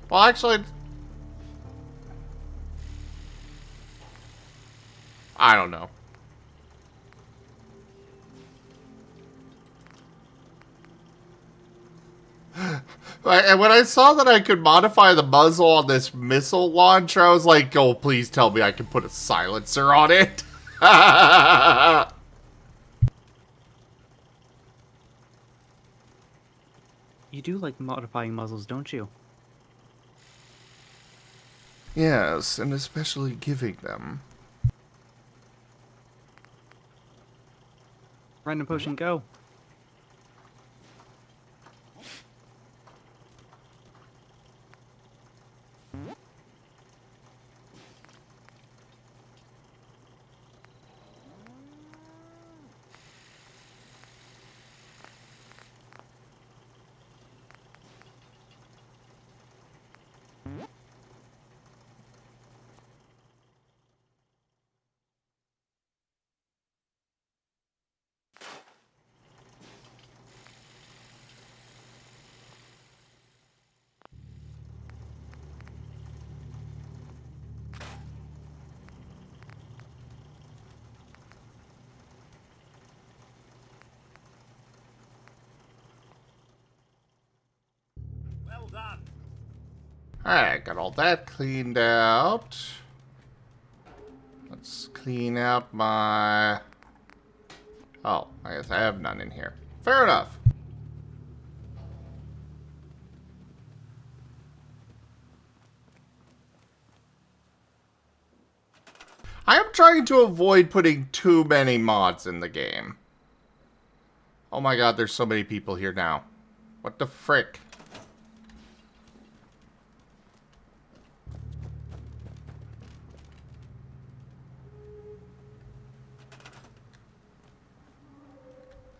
Well, actually, I don't know. And when I saw that I could modify the muzzle on this missile launcher, I was like, oh, please tell me I can put a silencer on it. You do like modifying muzzles, don't you? Yes, and especially giving them. Random potion, go. Alright, got all that cleaned out. Let's clean up my... Oh, I guess I have none in here. Fair enough. I am trying to avoid putting too many mods in the game. Oh my god, there's so many people here now. What the frick?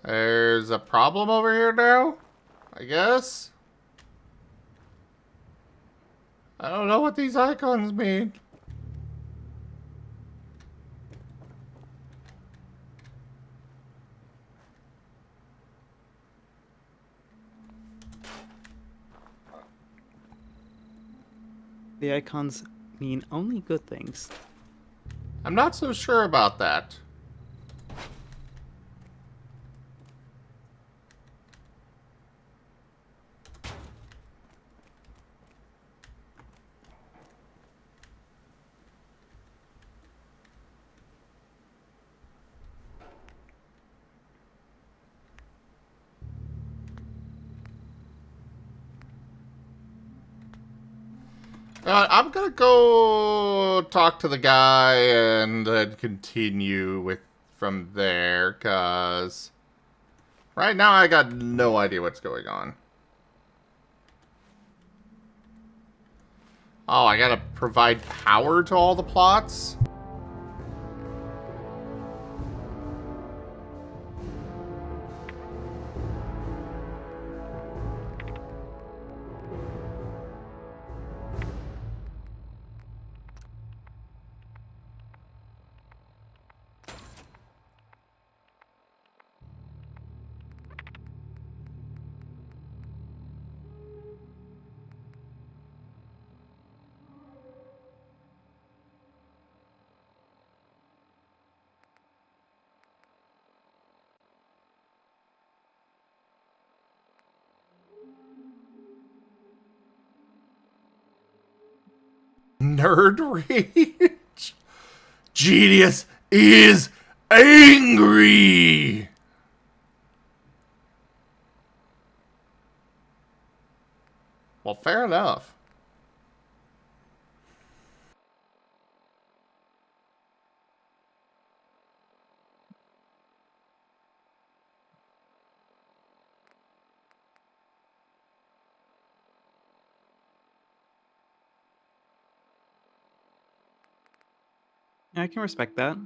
There's a problem over here now, I guess. I don't know what these icons mean. The icons mean only good things. I'm not so sure about that. I'm gonna go talk to the guy and then continue with from there, cause right now I got no idea what's going on. Oh, I gotta provide power to all the plots? Nerd rage. Genius is angry. Well, fair enough. I can respect that.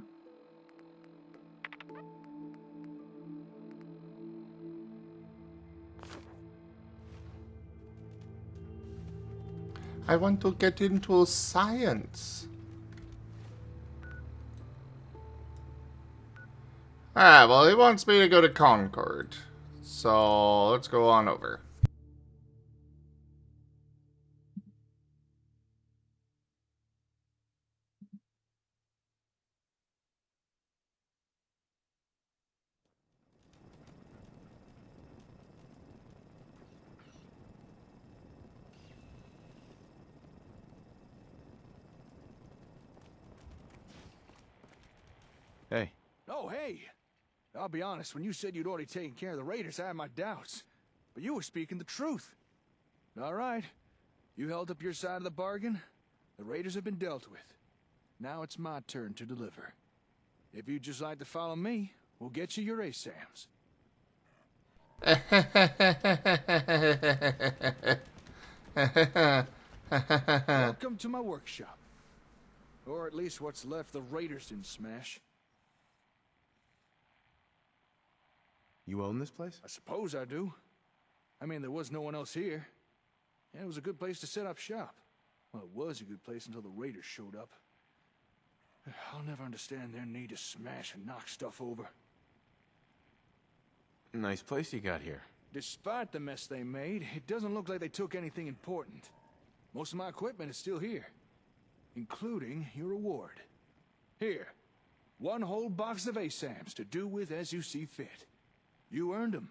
I want to get into science. Alright, well, he wants me to go to Concord. So, let's go on over. Hey. Oh, hey! I'll be honest, when you said you'd already taken care of the raiders, I had my doubts. But you were speaking the truth. All right. You held up your side of the bargain. The raiders have been dealt with. Now it's my turn to deliver. If you'd just like to follow me, we'll get you your ASAMs. Welcome to my workshop. Or at least what's left the raiders didn't smash. You own this place? I suppose I do. I mean, there was no one else here. And it was a good place to set up shop. Well, it was a good place until the raiders showed up. I'll never understand their need to smash and knock stuff over. Nice place you got here. Despite the mess they made, it doesn't look like they took anything important. Most of my equipment is still here, including your reward. Here, one whole box of ASAMs to do with as you see fit. You earned them.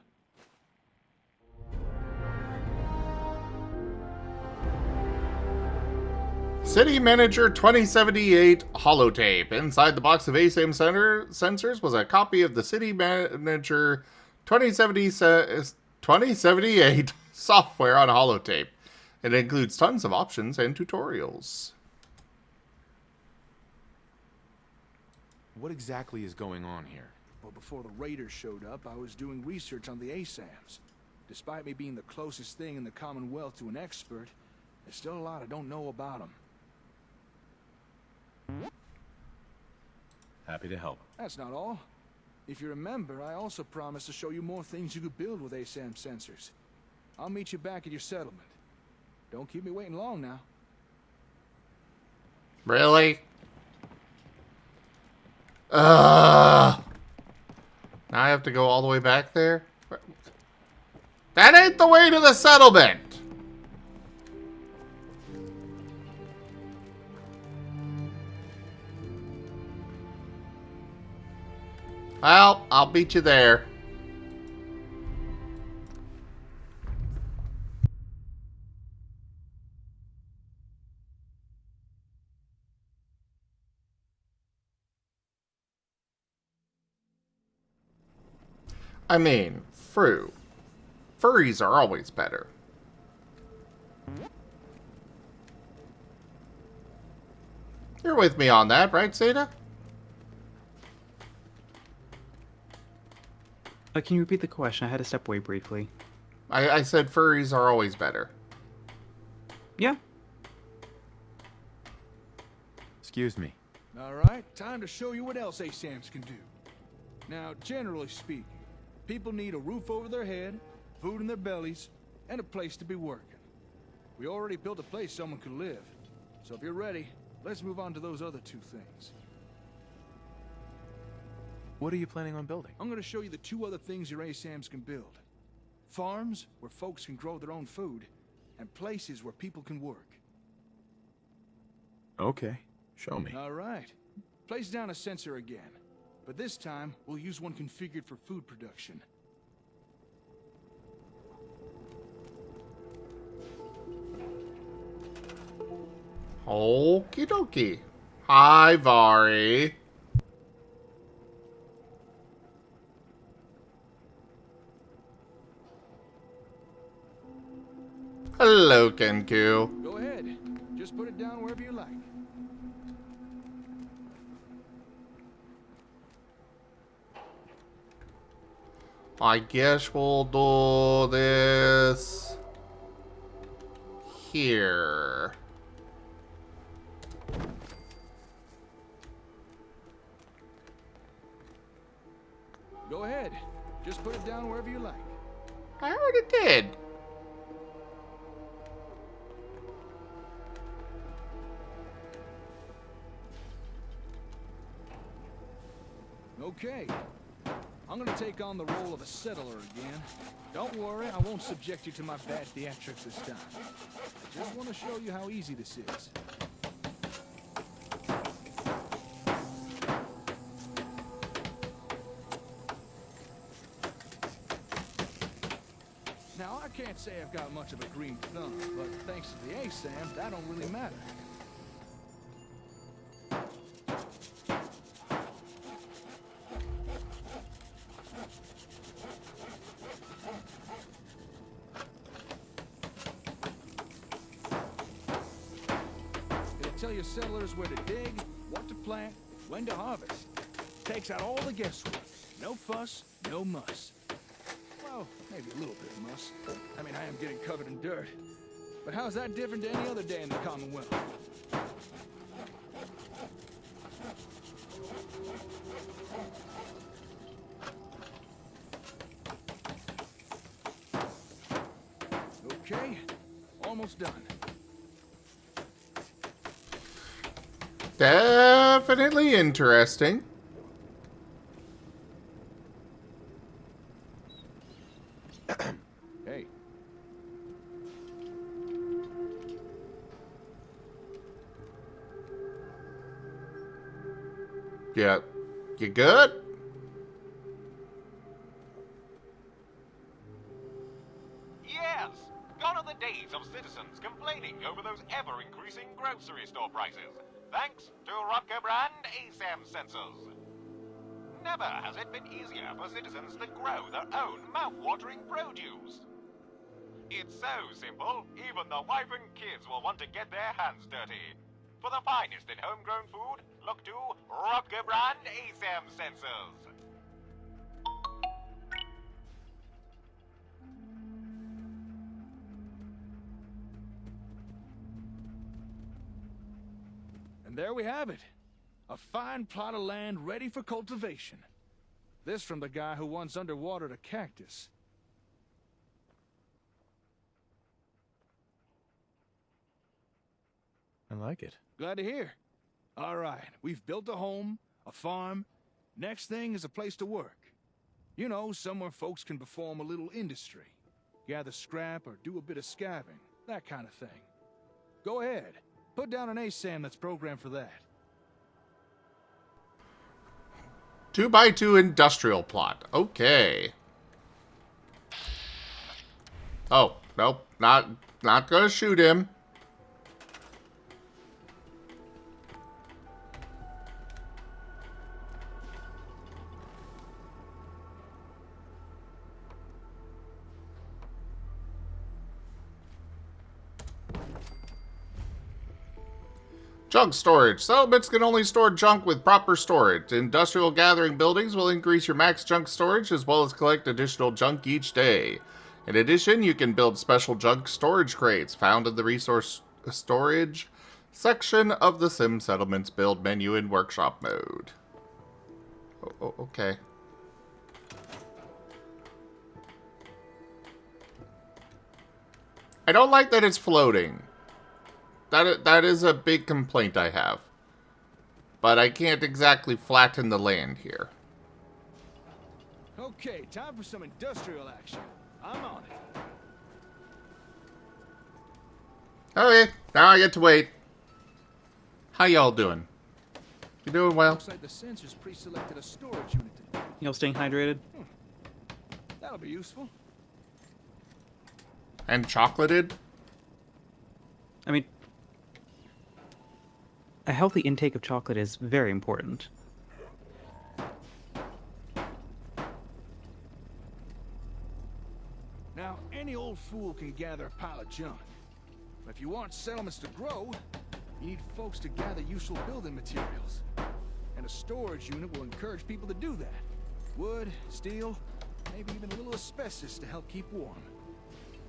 City Manager 2078 holotape. Inside the box of ASAM sensors was a copy of the City Manager 2078 software on holotape. It includes tons of options and tutorials. What exactly is going on here? Well, before the raiders showed up, I was doing research on the ASAMs. Despite me being the closest thing in the Commonwealth to an expert, there's still a lot I don't know about them. Happy to help. That's not all. If you remember, I also promised to show you more things you could build with ASAM sensors. I'll meet you back at your settlement. Don't keep me waiting long now. Really? Now I have to go all the way back there? That ain't the way to the settlement! Well, I'll beat you there. I mean, furries are always better. You're with me on that, right, Zeta? Can you repeat the question? I had to step away briefly. I said furries are always better. Yeah. Excuse me. Alright, time to show you what else ASAMs can do. Now, generally speaking, people need a roof over their head, food in their bellies, and a place to be working. We already built a place someone could live. So if you're ready, let's move on to those other two things. What are you planning on building? I'm going to show you the two other things your ASAMs can build. Farms, where folks can grow their own food, and places where people can work. Okay, show me. Alright. Place down a sensor again. But this time, we'll use one configured for food production. Okie dokie. Hi, Vari. Hello, Kenku. Go ahead. Just put it down wherever you like. I guess we'll do this here. Go ahead. Just put it down wherever you like. I already did. Okay. I'm gonna take on the role of a settler again. Don't worry, I won't subject you to my bad theatrics this time. I just want to show you how easy this is. Now, I can't say I've got much of a green thumb, but thanks to the ASAM, that don't really matter. Tell your settlers where to dig, what to plant, when to harvest. Takes out all the guesswork. No fuss, no muss. Well, maybe a little bit of muss. I mean, I am getting covered in dirt. But how's that different to any other day in the Commonwealth? Okay, almost done. Definitely interesting. Hey. Yeah. You good? Yes! Gone are the days of citizens complaining over those ever-increasing grocery store thanks to Rotko brand ASAM sensors. Never has it been easier for citizens to grow their own mouth-watering produce. It's so simple, even the wife and kids will want to get their hands dirty. For the finest in homegrown food, look to Rotko brand ASAM sensors. And there we have it. A fine plot of land ready for cultivation. This from the guy who once underwatered a cactus. I like it. Glad to hear. All right, we've built a home, a farm. Next thing is a place to work. You know, somewhere folks can perform a little industry. Gather scrap or do a bit of scavenging, that kind of thing. Go ahead. Put down an ASAM that's programmed for that. 2x2 industrial plot. Okay. Oh, nope. Not gonna shoot him. Junk storage. Settlements can only store junk with proper storage. Industrial gathering buildings will increase your max junk storage as well as collect additional junk each day. In addition, you can build special junk storage crates found in the resource storage section of the Sim Settlements build menu in workshop mode. Oh, okay. I don't like that it's floating. That is a big complaint I have. But I can't exactly flatten the land here. Okay, time for some industrial action. I'm on it. Okay, now I get to wait. How y'all doing? You doing well? Looks like the sensors pre-selected a storage unit today. Y'all staying hydrated? That'll be useful. And chocolated? I mean, a healthy intake of chocolate is very important. Now, any old fool can gather a pile of junk. But if you want settlements to grow, you need folks to gather useful building materials. And a storage unit will encourage people to do that. Wood, steel, maybe even a little asbestos to help keep warm.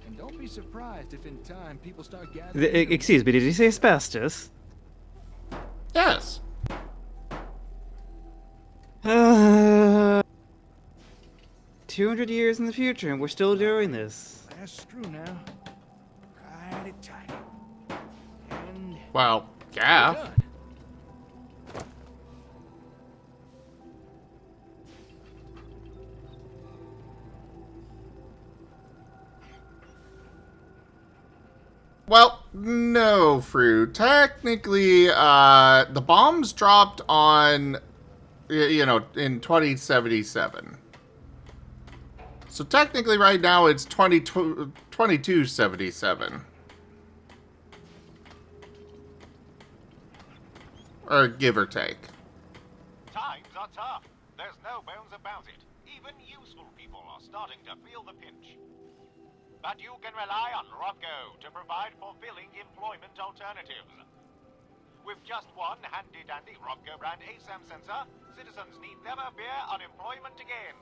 And don't be surprised if in time people start gathering... Excuse me, did you say asbestos? Yes. 200 years in the future and we're still doing this. That's true now. Right it tight. And... Well, yeah. Well, no, Fruit. Technically, the bombs dropped on, you know, in 2077. So technically right now it's 2277. Or give or take. Times are tough. There's no bones about it. Even useful people are starting to feel the pinch. But you can rely on Rotko to provide fulfilling employment alternatives. With just one handy-dandy Rotko brand ASAM sensor, citizens need never fear unemployment again.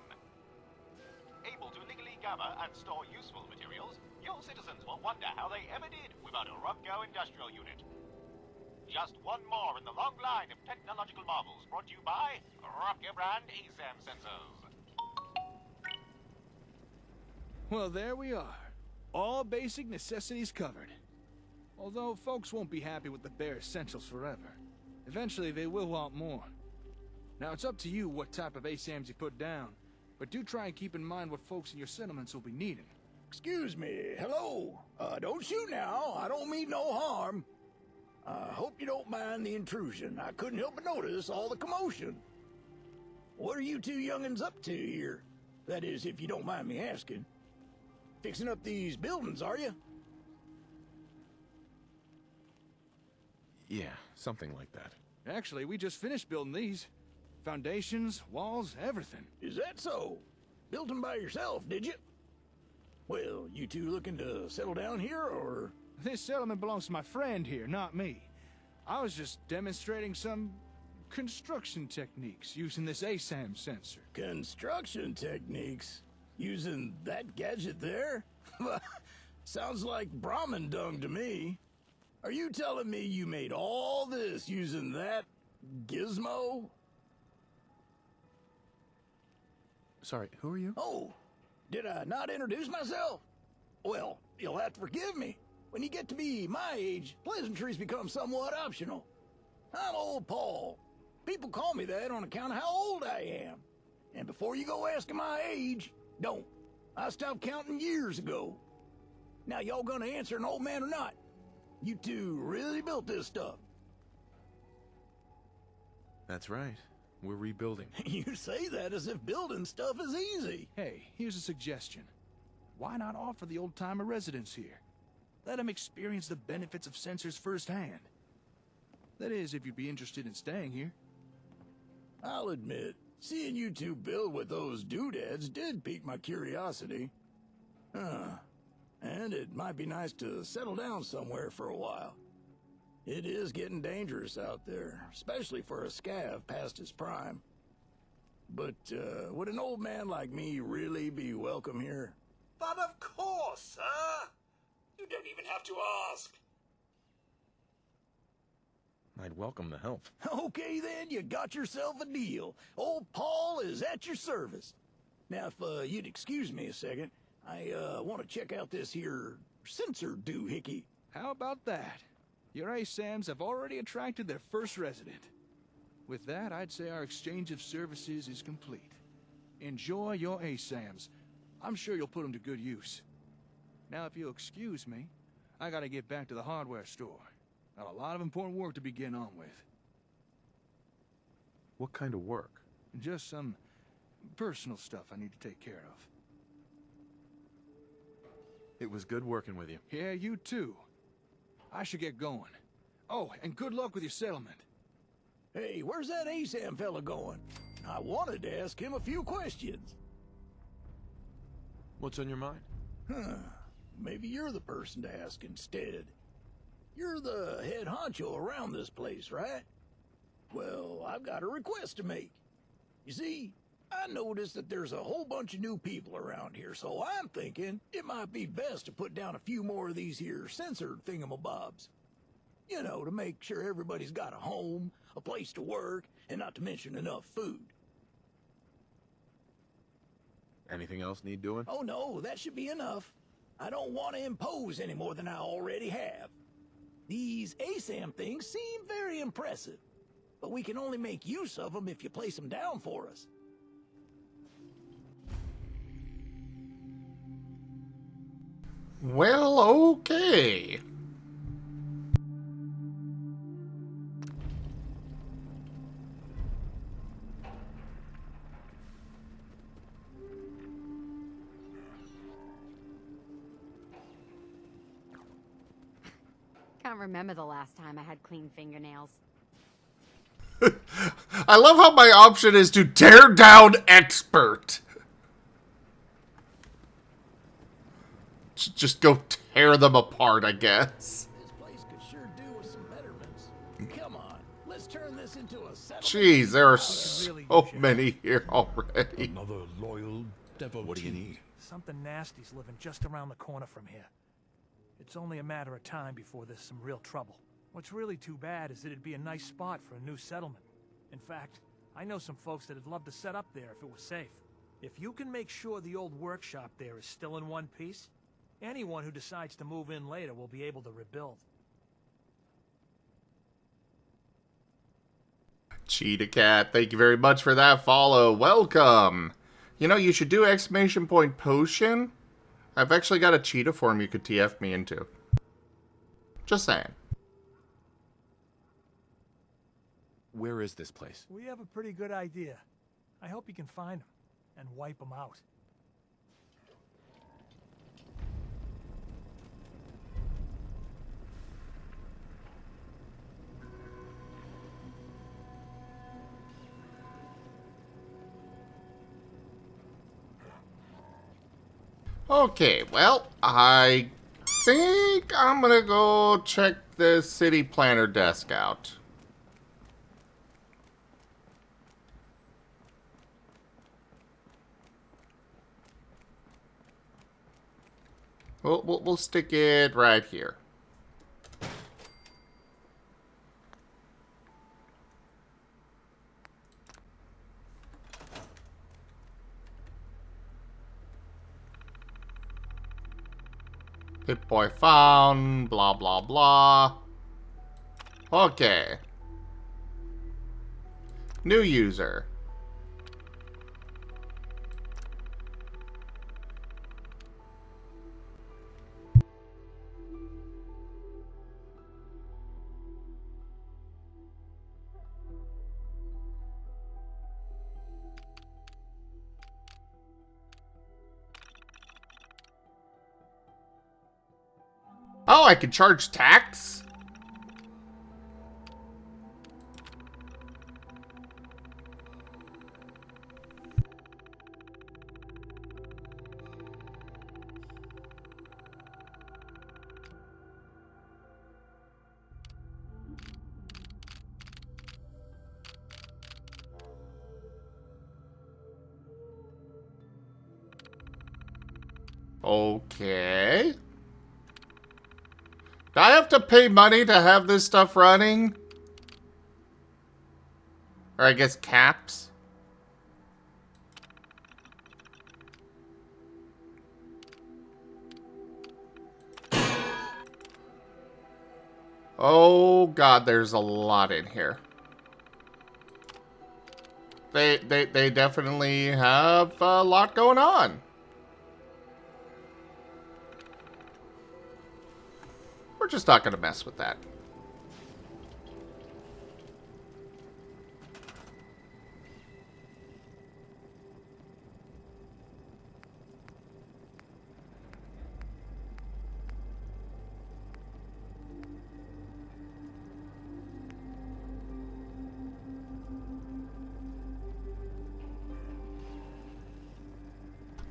Able to legally gather and store useful materials, your citizens will wonder how they ever did without a Rotko industrial unit. Just one more in the long line of technological marvels brought to you by Rotko brand ASAM sensors. Well, there we are. All basic necessities covered. Although folks won't be happy with the bare essentials forever. Eventually they will want more. Now it's up to you what type of ASAMs you put down, but do try and keep in mind what folks in your settlements will be needing. Excuse me, hello. Don't shoot now, I don't mean no harm. Hope you don't mind the intrusion. I couldn't help but notice all the commotion. What are you two young'uns up to here? That is, if you don't mind me asking. Fixing up these buildings, are you? Yeah, something like that. Actually, we just finished building these. Foundations, walls, everything. Is that so? Built them by yourself, did you? Well, you two looking to settle down here, or...? This settlement belongs to my friend here, not me. I was just demonstrating some construction techniques using this ASAM sensor. Construction techniques? Using that gadget there? Sounds like Brahmin dung to me. Are you telling me you made all this using that gizmo? Sorry, who are you? Oh, did I not introduce myself? Well, you'll have to forgive me. When you get to be my age, pleasantries become somewhat optional. I'm old Paul. People call me that on account of how old I am. And before you go asking my age, don't. I stopped counting years ago. Now y'all gonna answer an old man or not? You two really built this stuff. That's right. We're rebuilding. You say that as if building stuff is easy. Hey, here's a suggestion. Why not offer the old-timer residents here? Let them experience the benefits of sensors firsthand. That is, if you'd be interested in staying here. I'll admit, seeing you two build with those doodads did pique my curiosity. And it might be nice to settle down somewhere for a while. It is getting dangerous out there, especially for a scav past his prime. But, would an old man like me really be welcome here? But of course, sir. You don't even have to ask. I'd welcome the help. Okay then, you got yourself a deal. Old Paul is at your service. Now, if you'd excuse me a second, I want to check out this here sensor doohickey. How about that? Your ASAMs have already attracted their first resident. With that, I'd say our exchange of services is complete. Enjoy your ASAMs. I'm sure you'll put them to good use. Now, if you'll excuse me, I gotta get back to the hardware store. Got a lot of important work to begin on with. What kind of work? Just some personal stuff I need to take care of. It was good working with you. Yeah, you too. I should get going. Oh, and good luck with your settlement. Hey, where's that ASAM fella going? I wanted to ask him a few questions. What's on your mind? Maybe you're the person to ask instead. You're the head honcho around this place, right? Well, I've got a request to make. You see, I noticed that there's a whole bunch of new people around here, so I'm thinking it might be best to put down a few more of these here censored thingamabobs. You know, to make sure everybody's got a home, a place to work, and not to mention enough food. Anything else need doing? Oh no, that should be enough. I don't want to impose any more than I already have. These ASAM things seem very impressive, but we can only make use of them if you place them down for us. Well, okay. Can't remember the last time I had clean fingernails. I love how my option is to tear down expert. Just go tear them apart, I guess. This place could sure do with some betterments. Come on, let's turn this into a settlement. Jeez, there are so many here already. Another loyal devotee. What do you need? Something nasty's living just around the corner from here. It's only a matter of time before there's some real trouble. What's really too bad is that it'd be a nice spot for a new settlement. In fact, I know some folks that'd love to set up there if it was safe. If you can make sure the old workshop there is still in one piece, anyone who decides to move in later will be able to rebuild. Cheetah Cat, thank you very much for that follow. Welcome. You know, you should do exclamation point potion. I've actually got a cheetah form you could TF me into. Just saying. Where is this place? We have a pretty good idea. I hope you can find them and wipe them out. Okay, well, I think I'm gonna go check the city planner desk out. We'll stick it right here. Pip-Boy found, blah, blah, blah. Okay. New user. Oh, I can charge tax? Okay. Do I have to pay money to have this stuff running? Or I guess caps? Oh god, there's a lot in here. They definitely have a lot going on. We're just not gonna mess with that.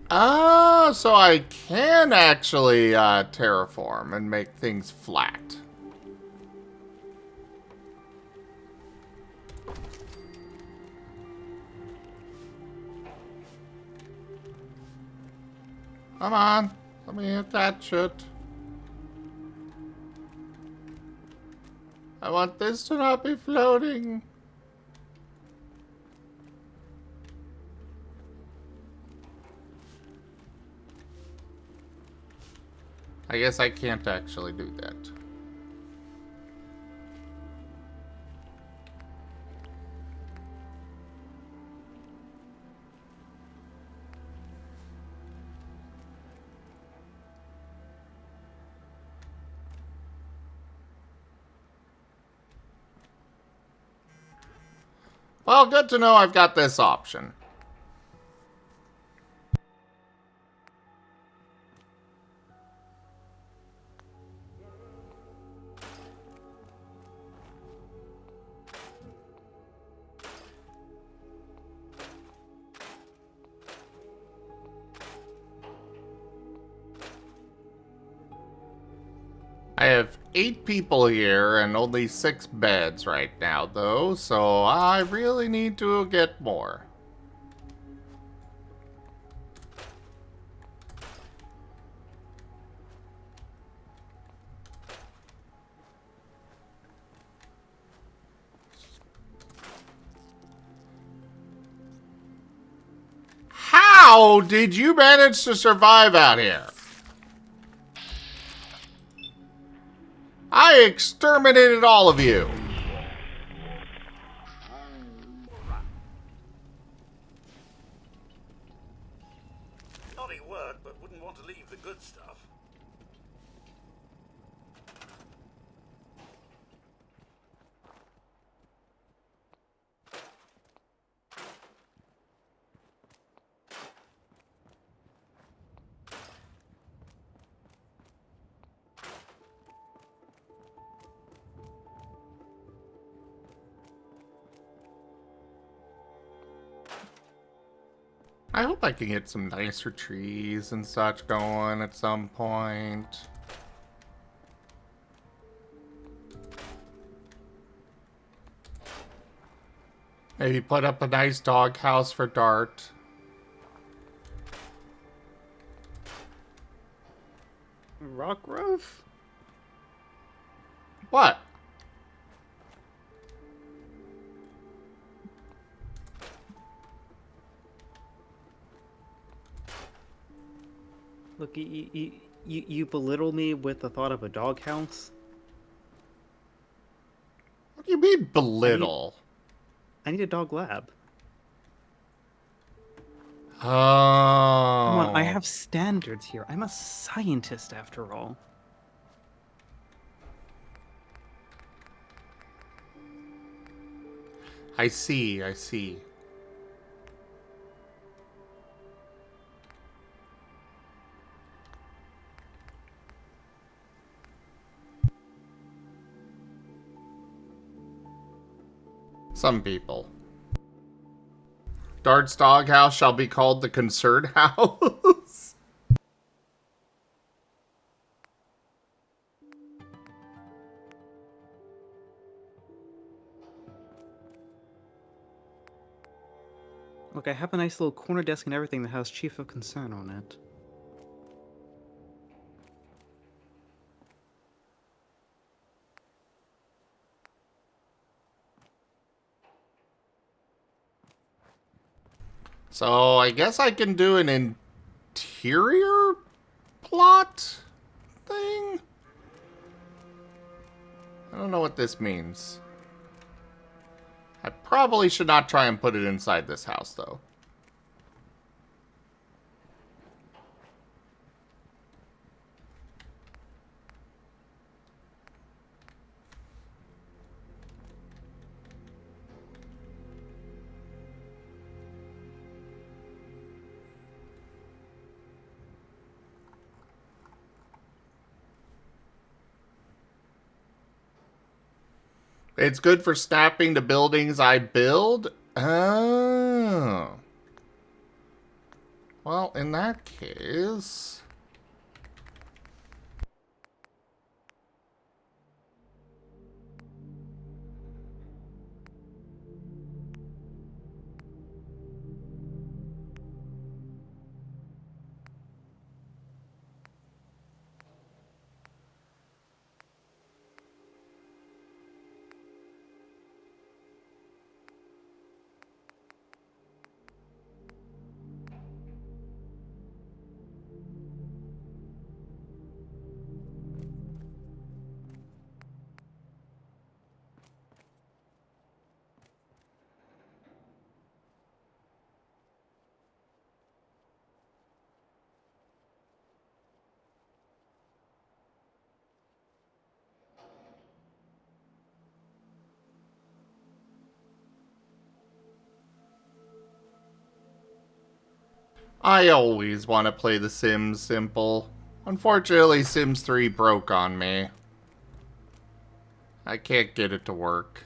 Ah, so I can actually terraform and make things flat. Come on, let me attach it. I want this to not be floating. I guess I can't actually do that. Well, good to know I've got this option. I have 8 people here and only 6 beds right now, though, so I really need to get more. How did you manage to survive out here? I exterminated all of you. Naughty work, but wouldn't want to leave the good stuff. I hope I can get some nicer trees and such going at some point. Maybe put up a nice dog house for Dart. Rock roof? What? Look, you belittle me with the thought of a doghouse? What do you mean belittle? I need a dog lab. Oh. Come on, I have standards here. I'm a scientist after all. I see, I see. Some people. Dart's doghouse shall be called the Concert House. Look, I have a nice little corner desk and everything that has Chief of Concern on it. So I guess I can do an interior plot thing? I don't know what this means. I probably should not try and put it inside this house, though. It's good for snapping the buildings I build? Oh. Well, in that case... I always want to play The Sims simple. Unfortunately, Sims 3 broke on me. I can't get it to work.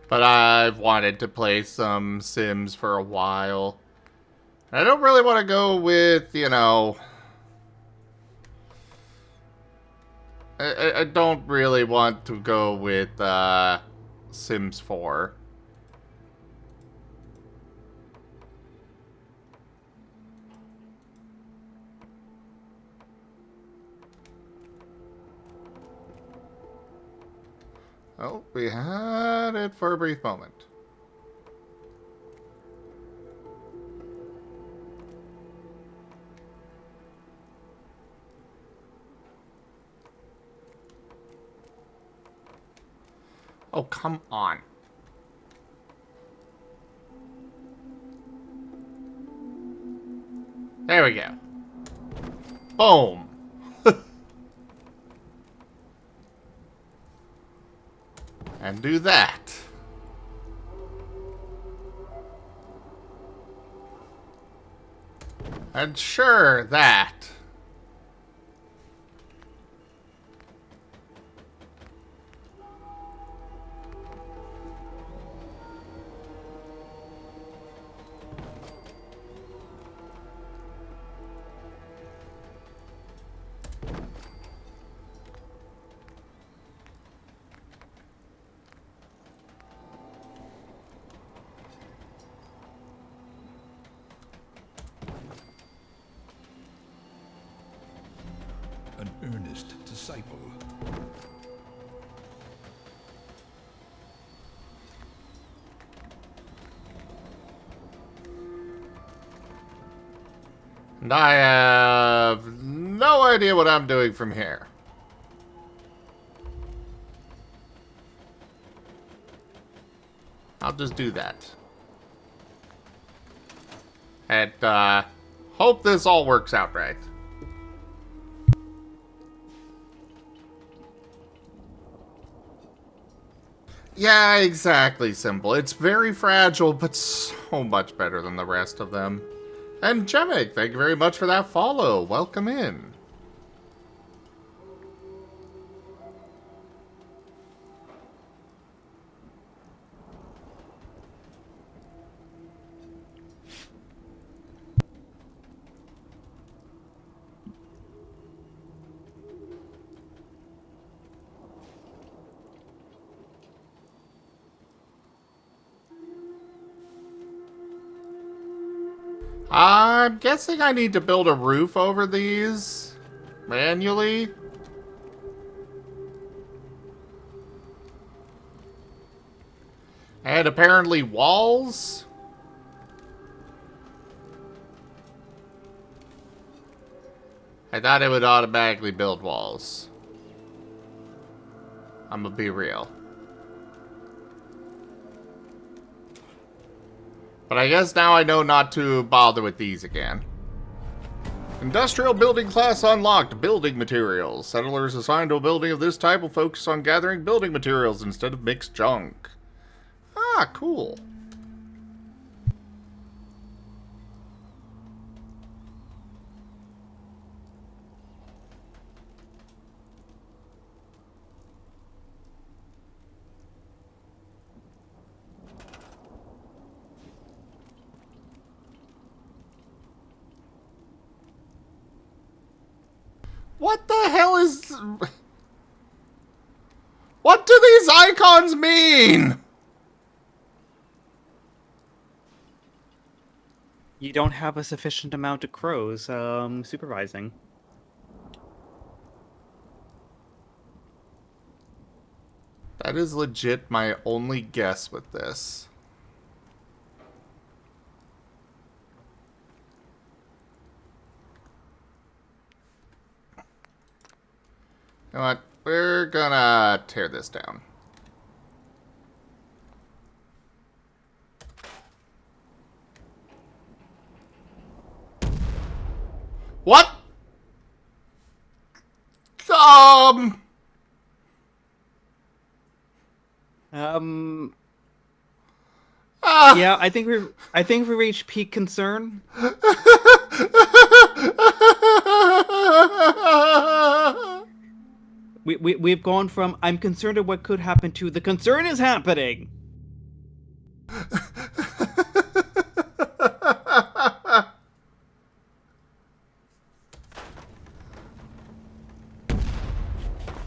But I've wanted to play some Sims for a while. I don't really want to go with, you know... I don't really want to go with Sims 4. Oh, we had it for a brief moment. Oh, come on. There we go. Boom. And do that. And sure, that. An earnest disciple. And I have no idea what I'm doing from here. I'll just do that. And, hope this all works out right. Yeah, exactly, Simple. It's very fragile, but so much better than the rest of them. And Jemek, thank you very much for that follow. Welcome in. I'm guessing I need to build a roof over these manually. And apparently walls. I thought it would automatically build walls. I'm gonna be real. But I guess now I know not to bother with these again. Industrial building class unlocked. Building materials. Settlers assigned to a building of this type will focus on gathering building materials instead of mixed junk. Ah, cool. What the hell is... What do these icons mean? You don't have a sufficient amount of crows supervising. That is legit my only guess with this. You know what? We're gonna tear this down. What? Yeah, I think we reached peak concern. We've gone from I'm concerned of what could happen to the concern is happening.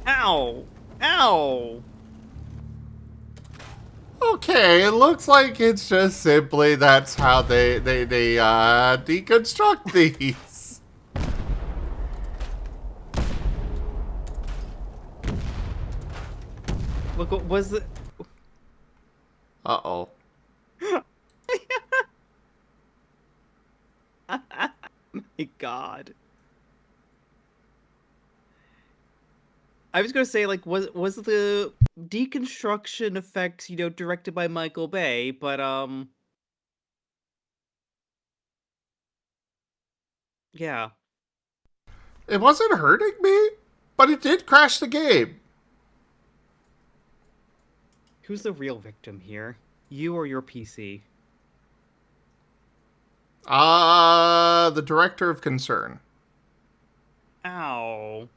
Ow! Ow! Okay, it looks like it's just simply that's how they deconstruct these. Look, what was it? Uh-oh. My God. I was gonna say, like, was the deconstruction effects, directed by Michael Bay, but yeah. It wasn't hurting me, but it did crash the game. Who's the real victim here? You or your PC? The director of concern. Ow.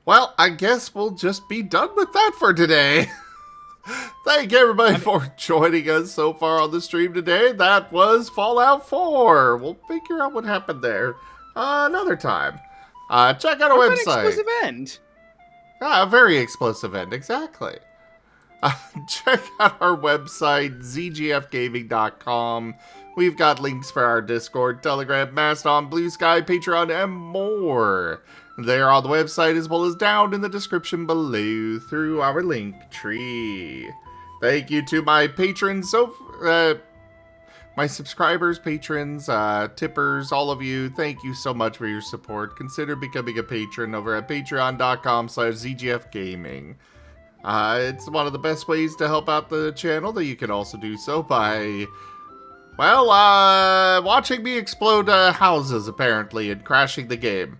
Well, I guess we'll just be done with that for today. Thank everybody for joining us so far on the stream today. That was Fallout 4. We'll figure out what happened there another time. Check out our website. An explosive end. A very explosive end, exactly. Check out our website, zgfgaming.com. We've got links for our Discord, Telegram, Mastodon, Blue Sky, Patreon, and more. They're on the website as well as down in the description below through our link tree. Thank you to my patrons, my subscribers, patrons, tippers, all of you. Thank you so much for your support. Consider becoming a patron over at patreon.com/zgfgaming. It's one of the best ways to help out the channel, that you can also do so by, well, watching me explode houses, apparently, and crashing the game.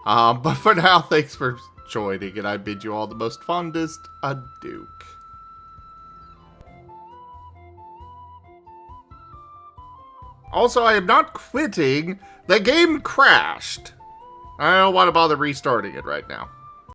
But for now, thanks for joining, and I bid you all the most fondest adieu. Also, I am not quitting. The game crashed. I don't want to bother restarting it right now.